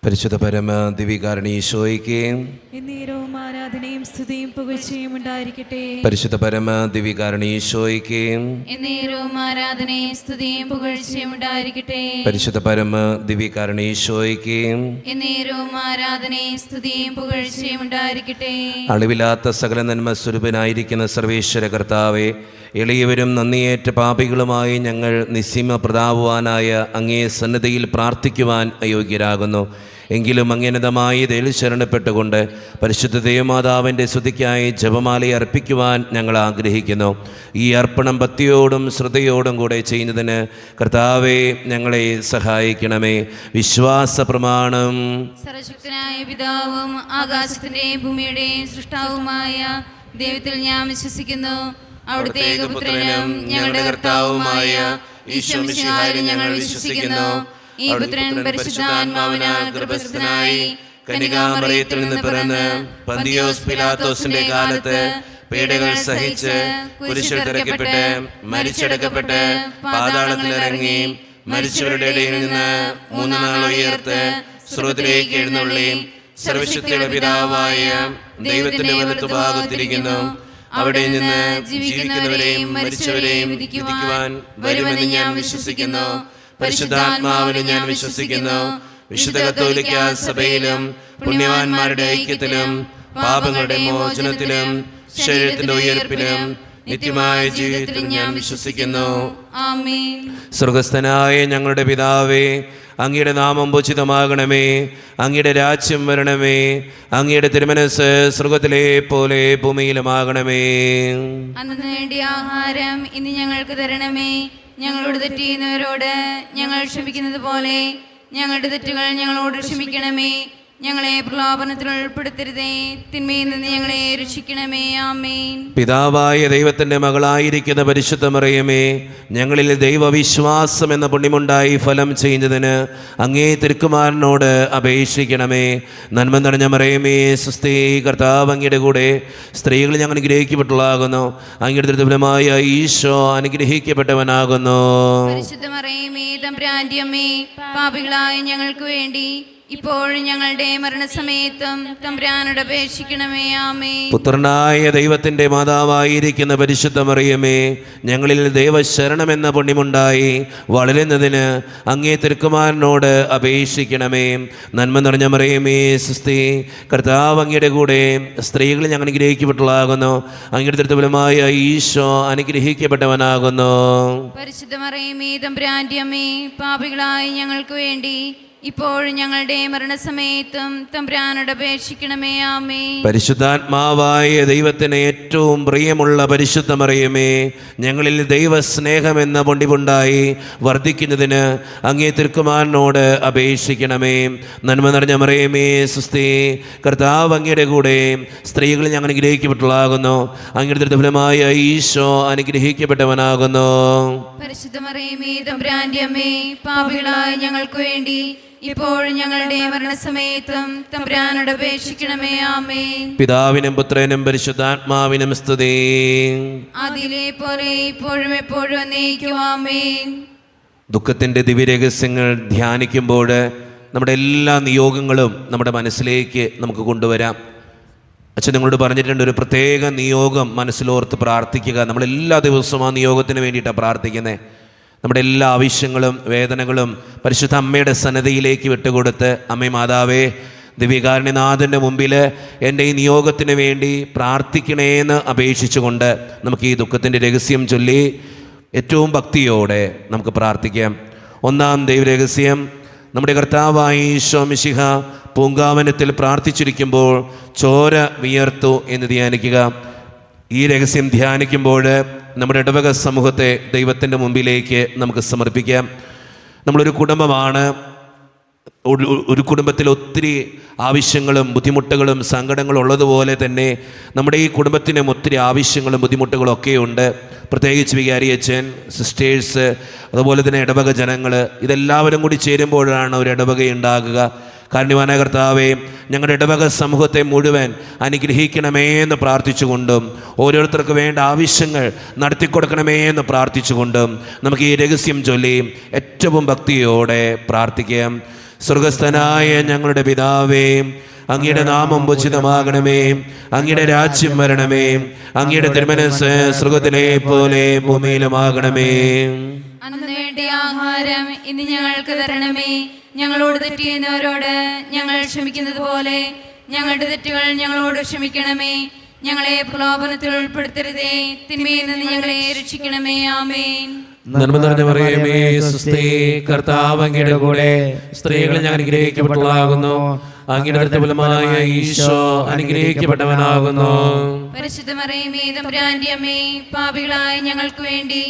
പരിശുദ്ധ പരമ ദിവ്യകാരുണ്യീശോയ്ക്ക് എന്നേരവും ആരാധനയും സ്തുതിയും പുകഴ്ചയും ഉണ്ടായിരിക്കട്ടെ. പരിശുദ്ധ പരമ ദിവ്യകാരുണ്യീശോയ്ക്ക് എന്നേരവും ആരാധനയും സ്തുതിയും പുകഴ്ചയും ഉണ്ടായിരിക്കട്ടെ. പരിശുദ്ധ പരമ ദിവ്യകാരുണ്യീശോയ്ക്ക് എന്നേരവും ആരാധനയും സ്തുതിയും പുകഴ്ചയും ഉണ്ടായിരിക്കട്ടെ. അളിവില്ലാത്ത സകല നന്മ സ്വരൂപനായിരിക്കുന്ന സർവേശ്വര കർത്താവേ, എളിയവരും നന്ദിയേറ്റ പാപികളുമായി ഞങ്ങൾ നിസ്സീമ പ്രതാപവാനായ അങ്ങേ സന്നിധിയിൽ പ്രാർത്ഥിക്കുവാൻ അയോഗ്യരാകുന്നു. എങ്കിലും അങ്ങനതമായി ഇതിൽ ശരണപ്പെട്ടുകൊണ്ട് പരിശുദ്ധ ദേവമാതാവിൻ്റെ സ്തുതിക്കായി ജപമാല അർപ്പിക്കുവാൻ ഞങ്ങൾ ആഗ്രഹിക്കുന്നു. ഈ അർപ്പണം ഭക്തിയോടും ശ്രദ്ധയോടും കൂടെ ചെയ്യുന്നതിന് കർത്താവേ ഞങ്ങളെ സഹായിക്കണമേ. വിശ്വാസ പ്രമാണം. സർവശക്തനായ പിതാവും ആകാശത്തിന്റെയും ഭൂമിയുടെയും സൃഷ്ടാവുമായ ദൈവത്തിൽ ഞാൻ വിശ്വസിക്കുന്നു. അവിടുത്തെ ഏകപുത്രനും ഞങ്ങളുടെ കർത്താവുമായ ഈശോ മിശിഹായിലും ഞങ്ങൾ വിശ്വസിക്കുന്നു. ഈ പുത്രൻ പരിശുദ്ധാത്മാവിനാൽ ഗർഭസ്ഥനായി കന്യകാമറിയത്തിൽ നിന്ന് പിറന്ന് പന്തിയോസ് പിലാത്തോസിന്റെ കാലത്ത് പീഡകൾ സഹിച്ച് കുരിശിൽ തറയ്ക്കപ്പെട്ട് മരിച്ചടക്കപ്പെട്ട് പാതാളത്തിലിറങ്ങി മരിച്ചവരുടെ ഇടയിൽ നിന്ന് 3 നാൾ ഉയർത്ത് സ്വർഗ്ഗത്തിലേക്ക് എഴുന്നള്ളി സർവശക്തിയുടെ പിതാവായ ദൈവത്തിന്റെ വലത്തുഭാഗത്തിരിക്കുന്നു. അവിടെ നിന്ന് ജീവിക്കുന്നവരെയും മരിച്ചവരെയും വിധിക്കുവാൻ വരുമെന്ന് ഞാൻ വിശ്വസിക്കുന്നു. പരിശുദ്ധാത്മാവിലും ഞാൻ വിശ്വസിക്കുന്നു. വിശുദ്ധ കത്തോലിക്ക സഭയിലും പുണ്യവാന്മാരുടെ ഐക്യത്തിലും പാപങ്ങളുടെ മോചനത്തിലും ശരീരത്തിന്റെ ഉയർപ്പിലും നിത്യമായ ജീവിതത്തിലും ഞാൻ വിശ്വസിക്കുന്നു. ആമേൻ. സ്വർഗസ്ഥനായ ഞങ്ങളുടെ പിതാവേ, അങ്ങയുടെ നാമം പൂജിതമാകണമേ. അങ്ങയുടെ രാജ്യം വരണമേ. അങ്ങയുടെ തിരുമനസ്സ് സ്വർഗത്തിലെ പോലെ ഭൂമിയിലുമാകണമേ. അന്നു വേണ്ടിയ ആഹാരം ഇന്ന് ഞങ്ങൾക്ക് തരണമേ. ഞങ്ങളോട് തെറ്റ് ചെയ്യുന്നവരോട് ഞങ്ങൾ ക്ഷമിക്കുന്നത് പോലെ ഞങ്ങളുടെ തെറ്റുകൾ ഞങ്ങളോട് ക്ഷമിക്കണമേ. ഞങ്ങളെ പ്രലോഭനത്തിൽ ഉൾപ്പെടുത്തരുതേ, തിന്മയിൽ നിന്ന് ഞങ്ങളെ രക്ഷിക്കണമേ. ആമേൻ. പിതാവായ ദൈവത്തിന്റെ മകളായിരിക്കുന്ന പരിശുദ്ധ മറിയമേ, ഞങ്ങളിൽ ദൈവവിശ്വാസം എന്ന പുണ്യമുണ്ടായി ഫലം ചെയ്യുന്നതിന് അങ്ങേ തിരുക്കുമാരനോട് അപേക്ഷിക്കണമേ. നന്മ നിറഞ്ഞ മറിയമേ, സ്വസ്തി, കർത്താവ് അങ്ങയുടെ കൂടെ സ്ത്രീകൾ ഞങ്ങൾ അനുഗ്രഹിക്കപ്പെട്ടുള്ളാകുന്നു. അങ്ങയുടെ ദുർബലമായ ഈശോ അനുഗ്രഹിക്കപ്പെട്ടവനാകുന്നു. പരിശുദ്ധ മറിയമേ, തമ്പുരാന്റെ അമ്മേ, പാപികളായ ഞങ്ങൾക്ക് വേണ്ടി ഇപ്പോഴും ഞങ്ങളുടെ മരണസമയത്തും തമ്പുരാനോട് അപേക്ഷിക്കണമേ. ആമേൻ. പുത്രനായ ദൈവത്തിന്റെ മാതാവായിരിക്കുന്ന പരിശുദ്ധ മറിയമേ, ഞങ്ങളിൽ ദൈവശരണം എന്ന പുണ്യമുണ്ടായി വളരുന്നതിന് അങ്ങേ തിരുക്കുമാരനോട് അപേക്ഷിക്കണമേ. നന്മ നിറഞ്ഞ മറിയമേ, സ്വസ്തി, കർത്താവ് അങ്ങയുടെ കൂടെ സ്ത്രീകൾ ഞങ്ങൾ അനുഗ്രഹിക്കപ്പെട്ടുള്ളാകുന്നു. അങ്ങയുടെ ദുർബലമായ ഈശോ അനുഗ്രഹിക്കപ്പെട്ടവനാകുന്നു. പരിശുദ്ധ മറിയമേ, തമ്പുരാന്റെ അമ്മേ, പാപികളായ ഞങ്ങൾക്ക് വേണ്ടി ഇപ്പോഴും ഞങ്ങളുടെ മരണസമയത്തും തമ്പുരാനോട് അപേക്ഷിക്കണമേ. ആമേൻ. പരിശുദ്ധാത്മാവായ ദൈവത്തിന് ഏറ്റവും പ്രിയമുള്ള പരിശുദ്ധ മറിയമേ, ഞങ്ങളിൽ ദൈവസ്നേഹമെന്ന പൊണ്ടിപുണ്ടായി വർദ്ധിക്കുന്നതിന് അങ്ങേ തിരുക്കുമാരനോട് അപേക്ഷിക്കണമേ. നന്മ നിറഞ്ഞ മറിയമേ, സ്വസ്തി, കർത്താവ് അങ്ങയുടെ കൂടെ സ്ത്രീകൾ ഞങ്ങൾ അനുഗ്രഹിക്കപ്പെട്ടുള്ളാകുന്നു. അങ്ങയുടെ ദുർബലമായ ഈശോ അനുഗ്രഹിക്കപ്പെട്ടവനാകുന്നു. പരിശുദ്ധ മറിയമേ, തമ്പുരാന്റെ അമ്മേ, പാപികളായ ഞങ്ങൾക്ക് വേണ്ടി ഇപ്പോഴും ഞങ്ങളുടെ മരണസമയത്തും തമ്പുരാനോട് അപേക്ഷിക്കണമേ. ആമേൻ. പിതാവിനും പുത്രനും പരിശുദ്ധാത്മാവിനും സ്തുതി. അതിലെ പോലെ ഇപ്പോഴും എപ്പോഴും എന്നേക്കും. ആമേൻ. ദുഃഖത്തിൻ്റെ ദിവ്യരഹസ്യങ്ങൾ ധ്യാനിക്കുമ്പോൾ നമ്മുടെ എല്ലാ നിയോഗങ്ങളും നമ്മുടെ മനസ്സിലേക്ക് നമുക്ക് കൊണ്ടുവരാം. അച്ഛൻ നിങ്ങളോട് പറഞ്ഞിട്ടുണ്ട്, ഒരു പ്രത്യേക നിയോഗം മനസ്സിലോർത്ത് പ്രാർത്ഥിക്കുക. നമ്മളെല്ലാ ദിവസവും ആ നിയോഗത്തിന് വേണ്ടിയിട്ടാണ് പ്രാർത്ഥിക്കുന്നത്. നമ്മുടെ എല്ലാ ആവശ്യങ്ങളും വേദനകളും പരിശുദ്ധ അമ്മയുടെ സന്നദ്ധയിലേക്ക് വിട്ടുകൊടുത്ത്, അമ്മേ മാതാവേ, ദിവ്യകാരുണ്യനാഥൻ്റെ മുമ്പിൽ എൻ്റെ ഈ നിയോഗത്തിന് വേണ്ടി പ്രാർത്ഥിക്കണേന്ന് അപേക്ഷിച്ചുകൊണ്ട് നമുക്ക് ഈ ദുഃഖത്തിൻ്റെ രഹസ്യം ചൊല്ലി ഏറ്റവും ഭക്തിയോടെ നമുക്ക് പ്രാർത്ഥിക്കാം. ഒന്നാം ദൈവരഹസ്യം, നമ്മുടെ കർത്താവായ ഈശോ മിശിഹ പൂങ്കാവനത്തിൽ പ്രാർത്ഥിച്ചിരിക്കുമ്പോൾ ചോര വിയർത്തു എന്ന് ധ്യാനിക്കുക. ഈ രഹസ്യം ധ്യാനിക്കുമ്പോൾ നമ്മുടെ ഇടവക സമൂഹത്തെ ദൈവത്തിൻ്റെ മുമ്പിലേക്ക് നമുക്ക് സമർപ്പിക്കാം. നമ്മളൊരു കുടുംബമാണ്. ഒരു കുടുംബത്തിൽ ഒത്തിരി ആവശ്യങ്ങളും ബുദ്ധിമുട്ടുകളും സങ്കടങ്ങളും ഉള്ളതുപോലെ തന്നെ നമ്മുടെ ഈ കുടുംബത്തിനും ഒത്തിരി ആവശ്യങ്ങളും ബുദ്ധിമുട്ടുകളും ഒക്കെയുണ്ട്. പ്രത്യേകിച്ച് വികാരിയച്ഛൻ, സിസ്റ്റേഴ്സ്, അതുപോലെ തന്നെ ഇടവക ജനങ്ങൾ, ഇതെല്ലാവരും കൂടി ചേരുമ്പോഴാണ് ഒരു ഇടവക ഉണ്ടാകുക. കാരുണ്യവാനായ കർത്താവേ, ഞങ്ങളുടെ ഇടവക സമൂഹത്തെ മുഴുവൻ അനുഗ്രഹിക്കണമേ എന്ന് പ്രാർത്ഥിച്ചുകൊണ്ടും ഓരോരുത്തർക്ക് വേണ്ട ആവശ്യങ്ങൾ നടത്തിക്കൊടുക്കണമേ എന്ന് പ്രാർത്ഥിച്ചുകൊണ്ടും നമുക്ക് ഈ രഹസ്യം ചൊല്ലി ഏറ്റവും ഭക്തിയോടെ പ്രാർത്ഥിക്കാം. സ്വർഗസ്ഥനായ ഞങ്ങളുടെ പിതാവേ, അങ്ങയുടെ നാമം ഉചിതമാകണമേ, അങ്ങയുടെ രാജ്യം വരണമേ, അങ്ങയുടെ തിരുമനസ്സ് സ്വർഗത്തിലെ പോലെ ഭൂമിയിലുമാകണമേ. അന്ന് വേണ്ടിയ ആഹാരം ഇന്ന് ഞങ്ങൾക്ക് തരണമേ. ഞങ്ങളോട് തെറ്റ് ചെയ്യുന്നവരോട് ഞങ്ങൾ ക്ഷമിക്കുന്നത് പോലെ ഞങ്ങളുടെ തെറ്റുകൾ ഞങ്ങളോട് ക്ഷമിക്കണമേ. ഞങ്ങളെ പ്രലോഭനത്തിൽ ഉൾപ്പെടുത്തരുതേ, തിന്മയിൽ നിന്ന് ഞങ്ങളെ രക്ഷിക്കണമേ. ആമേൻ. നന്മ നിറഞ്ഞ മറിയമേ, സ്വസ്തി, കർത്താവ് അങ്ങയുടെ കൂടെ സ്ത്രീകൾ ഞാൻ അനുഗ്രഹിക്കപ്പെട്ടവളാകുന്നു. അങ്ങയുടെ ഫലമായ ഈശോ അനുഗ്രഹിക്കപ്പെട്ടവനാകുന്നു. പരിശുദ്ധ മറിയമേ, തമ്പുരാന്റെ അമ്മേ, പാപികളായ ഞങ്ങൾക്ക് വേണ്ടി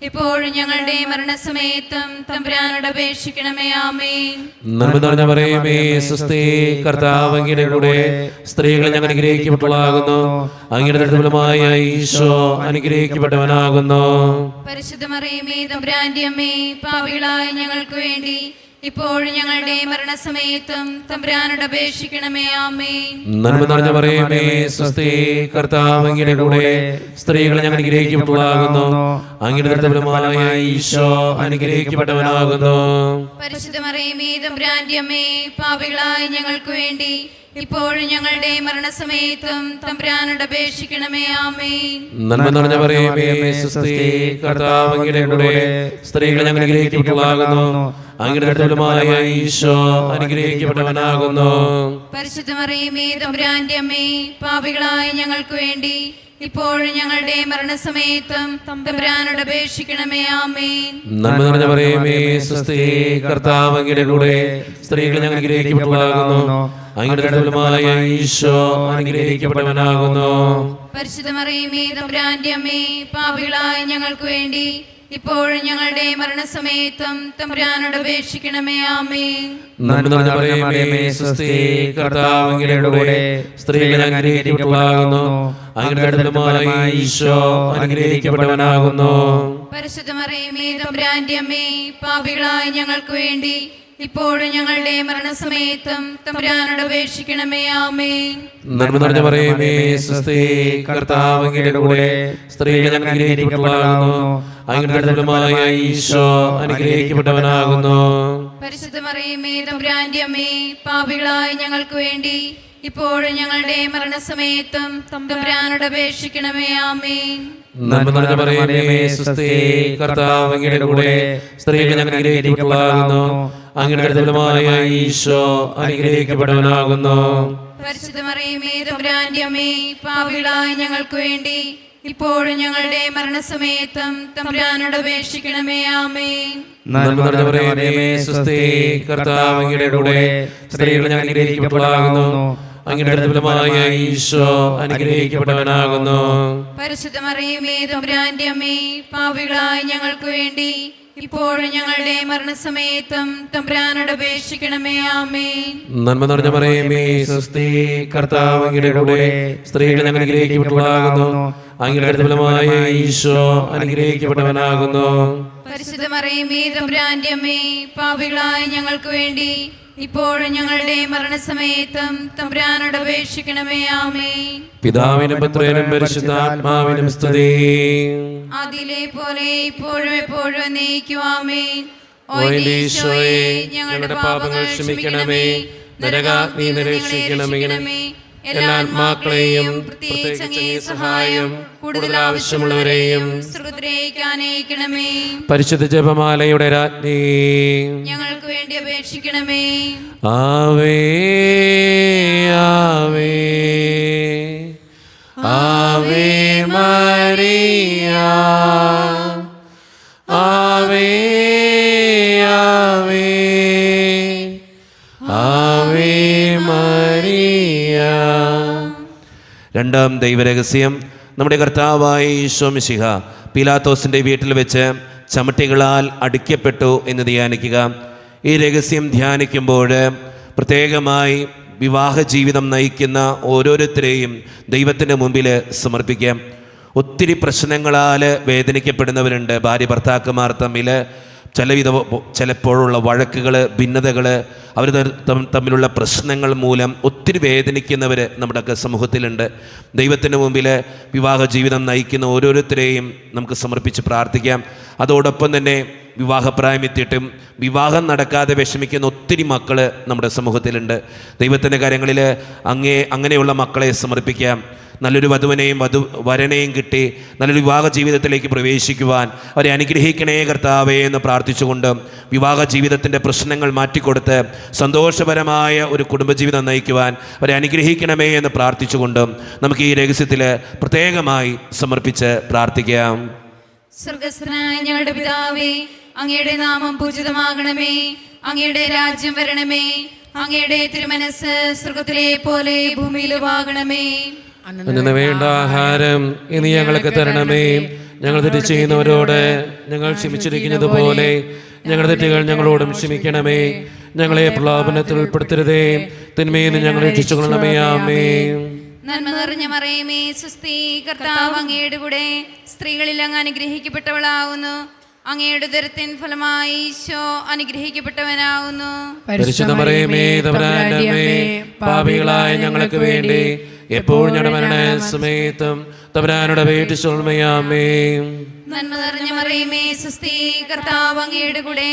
ഇപ്പോഴും ഞങ്ങളുടെ മരണസമയത്തും തമ്പുരാനോട് അപേക്ഷിക്കണമേ. ആമേൻ. നന്മ നിറഞ്ഞ മറിയമേ, സ്വസ്തി, കർത്താവ് അങ്ങയുടെ കൂടെ സ്ത്രീകൾ ഞാൻ അനുഗ്രഹിക്കപ്പെട്ടവളാകുന്നു. അങ്ങയുടെ ഫലമായ ഈശോ അനുഗ്രഹിക്കപ്പെട്ടവനാകുന്നു. പരിശുദ്ധ മറിയമേ, തമ്പുരാന്റെ അമ്മേ, പാപികളായ ഞങ്ങൾക്ക് വേണ്ടി ഇപ്പോഴും ഞങ്ങളുടെ മരണസമയത്തും തമ്പുരാനോട് അപേക്ഷിക്കണമേ. ആമേൻ. നന്മ നിറഞ്ഞ മറിയമേ, സ്വസ്തി, കർത്താവ് അങ്ങയുടെ കൂടെ സ്ത്രീകൾ ഞാൻ അനുഗ്രഹിക്കപ്പെട്ടവളാകുന്നു. അങ്ങയുടെ ഫലമായ ഈശോ അനുഗ്രഹിക്കപ്പെട്ടവനാകുന്നു. പരിശുദ്ധ മറിയമേ, തമ്പുരാന്റെ അമ്മേ, പാപികളായ ഞങ്ങൾക്ക് വേണ്ടി ഇപ്പോഴും ഞങ്ങളുടെ മരണസമയത്തും തമ്പുരാനോട് അപേക്ഷിക്കണമേ. ആമേൻ. നന്മ നിറഞ്ഞ മറിയമേ, സ്വസ്തി, കർത്താവ് അങ്ങയുടെ കൂടെ സ്ത്രീകൾ ഞാൻ അനുഗ്രഹിക്കപ്പെട്ടവളാകുന്നു. അങ്ങയുടെ ഫലമായ ഈശോ അനുഗ്രഹിക്കപ്പെട്ടവനാകുന്നു. പരിശുദ്ധ മറിയമേ, തമ്പുരാന്റെ അമ്മേ, പാപികളായ ഞങ്ങൾക്ക് വേണ്ടി ഇപ്പോഴും ഞങ്ങളുടെ മരണസമയത്തും തമ്പുരാനോട് അപേക്ഷിക്കണമേ. ആമേൻ. നന്മ നിറഞ്ഞ മറിയമേ, സ്വസ്തി, കർത്താവ് അങ്ങയുടെ കൂടെ സ്ത്രീകൾ ഞാൻ അനുഗ്രഹിക്കപ്പെട്ടവളാകുന്നു. അങ്ങയുടെ ഫലമായ ഈശോ അനുഗ്രഹിക്കപ്പെട്ടവനാകുന്നു. പരിശുദ്ധ മറിയമേ, തമ്പുരാന്റെ അമ്മേ, പാപികളായ ഞങ്ങൾക്ക് വേണ്ടി ഇപ്പോഴും ഞങ്ങളുടെ മരണസമയത്തും തമ്പുരാനോട് അപേക്ഷിക്കണമേ. ആമേൻ. നന്മ നിറഞ്ഞ മറിയമേ, സ്വസ്തി, കർത്താവ് അങ്ങയുടെ കൂടെ സ്ത്രീകൾ ഞാൻ അനുഗ്രഹിക്കപ്പെട്ടവളാകുന്നു. അങ്ങയുടെ ഫലമായ ഈശോ അനുഗ്രഹിക്കപ്പെട്ടവനാകുന്നു. പരിശുദ്ധ മറിയമേ, തമ്പുരാന്റെ അമ്മേ, പാപികളായ ഞങ്ങൾക്ക് വേണ്ടി ഇപ്പോഴും ഞങ്ങളുടെ മരണസമയത്തും തമ്പുരാനോട് അപേക്ഷിക്കണമേ. ആമേൻ. നന്മ നിറഞ്ഞ മറിയമേ, സ്വസ്തി, കർത്താവ് അങ്ങയുടെ കൂടെ സ്ത്രീകൾ ഞാൻ അനുഗ്രഹിക്കപ്പെട്ടവളാകുന്നു. അങ്ങയുടെ ഫലമായ ഈശോ അനുഗ്രഹിക്കപ്പെട്ടവനാകുന്നു. പരിശുദ്ധ മറിയമേ, തമ്പുരാന്റെ അമ്മേ, പാപികളായ ഞങ്ങൾക്ക് വേണ്ടി ഇപ്പോഴും ഞങ്ങളുടെ മരണസമയത്തും തമ്പുരാനോട് അപേക്ഷിക്കണമേ. ആമേൻ. നന്മ നിറഞ്ഞ മറിയമേ, സ്വസ്തി, കർത്താവ് അങ്ങയുടെ കൂടെ സ്ത്രീകൾ ഞാൻ അനുഗ്രഹിക്കപ്പെട്ടവളാകുന്നു. അങ്ങയുടെ ഫലമായ ഈശോ അനുഗ്രഹിക്കപ്പെട്ടവനാകുന്നു. പരിശുദ്ധ മറിയമേ, തമ്പുരാന്റെ അമ്മേ, പാപികളായ ഞങ്ങൾക്ക് വേണ്ടി ഇപ്പോഴും ഞങ്ങളുടെ മരണസമയത്തും തമ്പുരാനോട് അപേക്ഷിക്കണമേ. ആമേൻ. നന്മ നിറഞ്ഞ മറിയമേ, സ്വസ്തി, കർത്താവ് അങ്ങയുടെ കൂടെ സ്ത്രീകൾ ഞാൻ അനുഗ്രഹിക്കപ്പെട്ടവളാകുന്നു. അങ്ങയുടെ ഫലമായ ഈശോ അനുഗ്രഹിക്കപ്പെട്ടവനാകുന്നു. പരിശുദ്ധ മറിയമേ, തമ്പുരാന്റെ അമ്മേ, പാപികളായ ഞങ്ങൾക്ക് വേണ്ടി ഇപ്പോഴും ഞങ്ങളുടെ മരണസമയത്തും തമ്പുരാനോട് അപേക്ഷിക്കണമേ. ആമേൻ. നന്മ നിറഞ്ഞ മറിയമേ, സ്വസ്തി, കർത്താവ് അങ്ങയുടെ കൂടെ സ്ത്രീകൾ ഞാൻ അനുഗ്രഹിക്കപ്പെട്ടവളാകുന്നു. അങ്ങയുടെ ഫലമായ ഈശോ അനുഗ്രഹിക്കപ്പെട്ടവനാകുന്നു. പരിശുദ്ധ മറിയമേ, തമ്പുരാന്റെ അമ്മേ, പാപികളായ ഞങ്ങൾക്ക് വേണ്ടി ഇപ്പോഴും ഞങ്ങളുടെ മരണസമയത്തും തമ്പുരാനോട് അപേക്ഷിക്കണമേ. ആമേൻ. പിതാവിനും പുത്രനും പരിശുദ്ധാത്മാവിനും സ്തുതി. ആദിയിലെ പോലെ ഇപ്പോഴും എപ്പോഴും എന്നേക്കും. ആമേൻ. ഓ എൻ്റെ ഈശോയെ, ഞങ്ങളുടെ പാപങ്ങൾ ക്ഷമിക്കണമേ, നരകാഗ്നി നിരീക്ഷിക്കണമേ, എല്ലാ ആത്മാക്കളെയും പ്രത്യേകിച്ച് അങ്ങേ സഹായം കൂടുതൽ ആവശ്യമുള്ളവരെയും സ്വർഗ്ഗത്തിലേക്ക് ആനയിക്കണമേ. പരിശുദ്ധ ജപമാലയുടെ രാജ്ഞി, ഞങ്ങൾക്ക് വേണ്ടി അപേക്ഷിക്കണമേ. ആവേ ആവേ ആവേ മരിയ, ആവേ ആവേ ആവേ മരിയ. രണ്ടാം ദൈവരഹസ്യം, നമ്മുടെ കർത്താവായ ഈശോ മിശിഹ പീലാത്തോസിൻ്റെ വീട്ടിൽ വെച്ച് ചമട്ടികളാൽ അടിക്കപ്പെട്ടു എന്ന് ധ്യാനിക്കുക. ഈ രഹസ്യം ധ്യാനിക്കുമ്പോൾ പ്രത്യേകമായി വിവാഹ ജീവിതം നയിക്കുന്ന ഓരോരുത്തരെയും ദൈവത്തിൻ്റെ മുമ്പിൽ സമർപ്പിക്കാം. ഒത്തിരി പ്രശ്നങ്ങളാൽ വേദനിക്കപ്പെടുന്നവരുണ്ട്. ഭാര്യ ഭർത്താക്കന്മാർ തമ്മിൽ ചിലപ്പോഴുള്ള വഴക്കുകൾ, ഭിന്നതകൾ, അവർ തമ്മിലുള്ള പ്രശ്നങ്ങൾ മൂലം ഒത്തിരി വേദനിക്കുന്നവർ നമ്മുടെയൊക്കെ സമൂഹത്തിലുണ്ട്. ദൈവത്തിന് മുമ്പിൽ വിവാഹ ജീവിതം നയിക്കുന്ന ഓരോരുത്തരെയും നമുക്ക് സമർപ്പിച്ച് പ്രാർത്ഥിക്കാം. അതോടൊപ്പം തന്നെ വിവാഹപ്രായമെത്തിയിട്ടും വിവാഹം നടക്കാതെ വിഷമിക്കുന്ന ഒത്തിരി മക്കൾ നമ്മുടെ സമൂഹത്തിലുണ്ട്. ദൈവത്തിൻ്റെ കാര്യങ്ങളിൽ അങ്ങനെയുള്ള മക്കളെ സമർപ്പിക്കാം. നല്ലൊരു വരനെയും കിട്ടി നല്ലൊരു വിവാഹ ജീവിതത്തിലേക്ക് പ്രവേശിക്കുവാൻ അവരെ അനുഗ്രഹിക്കണേ കർത്താവേ എന്ന് പ്രാർത്ഥിച്ചുകൊണ്ട് വിവാഹ ജീവിതത്തിൻ്റെ പ്രശ്നങ്ങൾ മാറ്റിക്കൊടുത്ത് സന്തോഷപരമായ ഒരു കുടുംബജീവിതം നയിക്കുവാൻ അവരെ അനുഗ്രഹിക്കണമേ എന്ന് പ്രാർത്ഥിച്ചുകൊണ്ട് നമുക്ക് ഈ രഹസ്യത്തിൽ പ്രത്യേകമായി സമർപ്പിച്ച് പ്രാർത്ഥിക്കാം. സ്വർഗസ്ഥനായ ഞങ്ങളുടെ പിതാവേ, അങ്ങയുടെ നാമം പൂജിതമാകണമേ, അങ്ങയുടെ രാജ്യം വരണമേ, അങ്ങയുടെ തിരുമനസ് സ്വർഗത്തിലെ പോലെ ഭൂമിയിലുമാകണമേ. അന്നു വേണ്ട ആഹാരം ഇനി ഞങ്ങൾക്ക് തരണമേ. ഞങ്ങൾ തെറ്റ് ചെയ്യുന്നവരോട് ഞങ്ങൾ ക്ഷമിച്ചിരിക്കുന്നത് പോലെ ഞങ്ങളുടെ തെറ്റുകൾ ഞങ്ങളോടും ക്ഷമിക്കണമേ. ഞങ്ങളെ പ്രലോഭനത്തിൽ ഉൾപ്പെടുത്തരുതേ, തിന്മയിൽ നിന്ന് ഞങ്ങളെ രക്ഷിച്ചുകൊള്ളണമേ. ആമേൻ. നന്മ നിറഞ്ഞ മറിയമേ, സ്വസ്തി, കർത്താവ് അങ്ങയുടെ കൂടെ സ്ത്രീകളിൽ അങ്ങ് അനുഗ്രഹിക്കപ്പെട്ടവളാവുന്നു. അങ്ങയുടെ ഉദരത്തിൻ ഫലമായി ഈശോ അനുഗ്രഹിക്കപ്പെട്ടവനാവുന്നു. പരിശുദ്ധ മറിയമേ, തമ്പുരാന്റെ അമ്മേ, പാപികളായ ഞങ്ങൾക്ക് വേണ്ടി എപ്പോഴും ഞങ്ങളുടെ മരണസമയത്തും തമ്പുരാനോട് അപേക്ഷിച്ചുകൊള്ളണമേ. ആമേൻ. നന്മ നിറഞ്ഞ മറിയമേ, സ്വസ്തി, കർത്താവ് അങ്ങയുടെ കൂടെ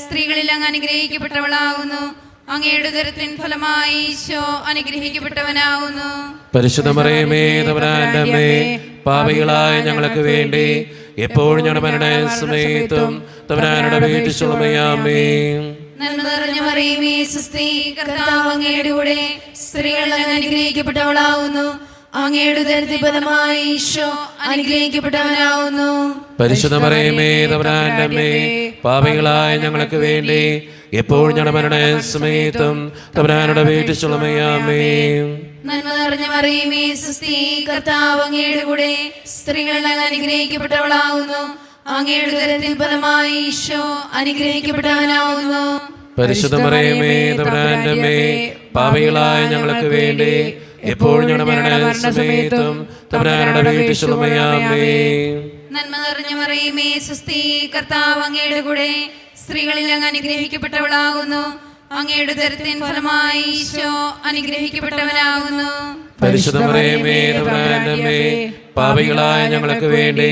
സ്ത്രീകളിൽ അങ്ങ് അനുഗ്രഹിക്കപ്പെട്ടവളാവുന്നു. അങ്ങയുടെ ഉദരത്തിൻ ഫലമായി ഈശോ അനുഗ്രഹിക്കപ്പെട്ടവനാവുന്നു. പരിശുദ്ധ മറിയമേ, തമ്പുരാന്റെ അമ്മേ, പാപികളായ ഞങ്ങൾക്ക് വേണ്ടി എപ്പോഴും ഞങ്ങളുടെ മരണസമയത്തും തമ്പുരാനോട് അപേക്ഷിച്ചുകൊള്ളണമേ. ആമേൻ. നന്മ നിറഞ്ഞ മറിയമേ, സ്വസ്തി, കർത്താവ് അങ്ങയുടെ കൂടെ സ്ത്രീകളിൽ അങ്ങ് അനുഗ്രഹിക്കപ്പെട്ടവളാവുന്നു. അങ്ങയുടെ ഉദരത്തിൻ ഫലമായി ഈശോ അനുഗ്രഹിക്കപ്പെട്ടവനാവുന്നു. പരിശുദ്ധ മറിയമേ, തമ്പുരാന്റെ അമ്മേ, പാപികളായ ഞങ്ങൾക്ക് വേണ്ടി എപ്പോഴും ഞങ്ങളുടെ മരണസമയത്തും തമ്പുരാനോട് അപേക്ഷിച്ചുകൊള്ളണമേ. ആമേൻ. നന്മ നിറഞ്ഞ മറിയമേ, സ്വസ്തി, കർത്താവ് അങ്ങയുടെ കൂടെ സ്ത്രീകളിൽ അങ്ങ് അനുഗ്രഹിക്കപ്പെട്ടവളാവുന്നു. അങ്ങയുടെ ഉദരത്തിൻ ഫലമായി ഈശോ അനുഗ്രഹിക്കപ്പെട്ടവനാവുന്നു. പരിശുദ്ധ മറിയമേ, തമ്പുരാന്റെ അമ്മേ, പാപികളായ ഞങ്ങൾക്ക് വേണ്ടി എപ്പോഴും ഞങ്ങളുടെ മരണസമയത്തും തമ്പുരാനോട് അപേക്ഷിച്ചുകൊള്ളണമേ. ആമേൻ. നന്മ നിറഞ്ഞ മറിയമേ, സ്വസ്തി, കർത്താവ് അങ്ങയുടെ കൂടെ സ്ത്രീകളിൽ അങ്ങ് അനുഗ്രഹിക്കപ്പെട്ടവളാകുന്നു. അങ്ങയുടെ ഉദരത്തിൻ ഫലമായി ഈശോ അനുഗ്രഹിക്കപ്പെട്ടവനാകുന്നു. പരിശുദ്ധ മറിയമേ, തമ്പുരാന്റെ അമ്മേ, പാപികളായ ഞങ്ങൾക്ക് വേണ്ടി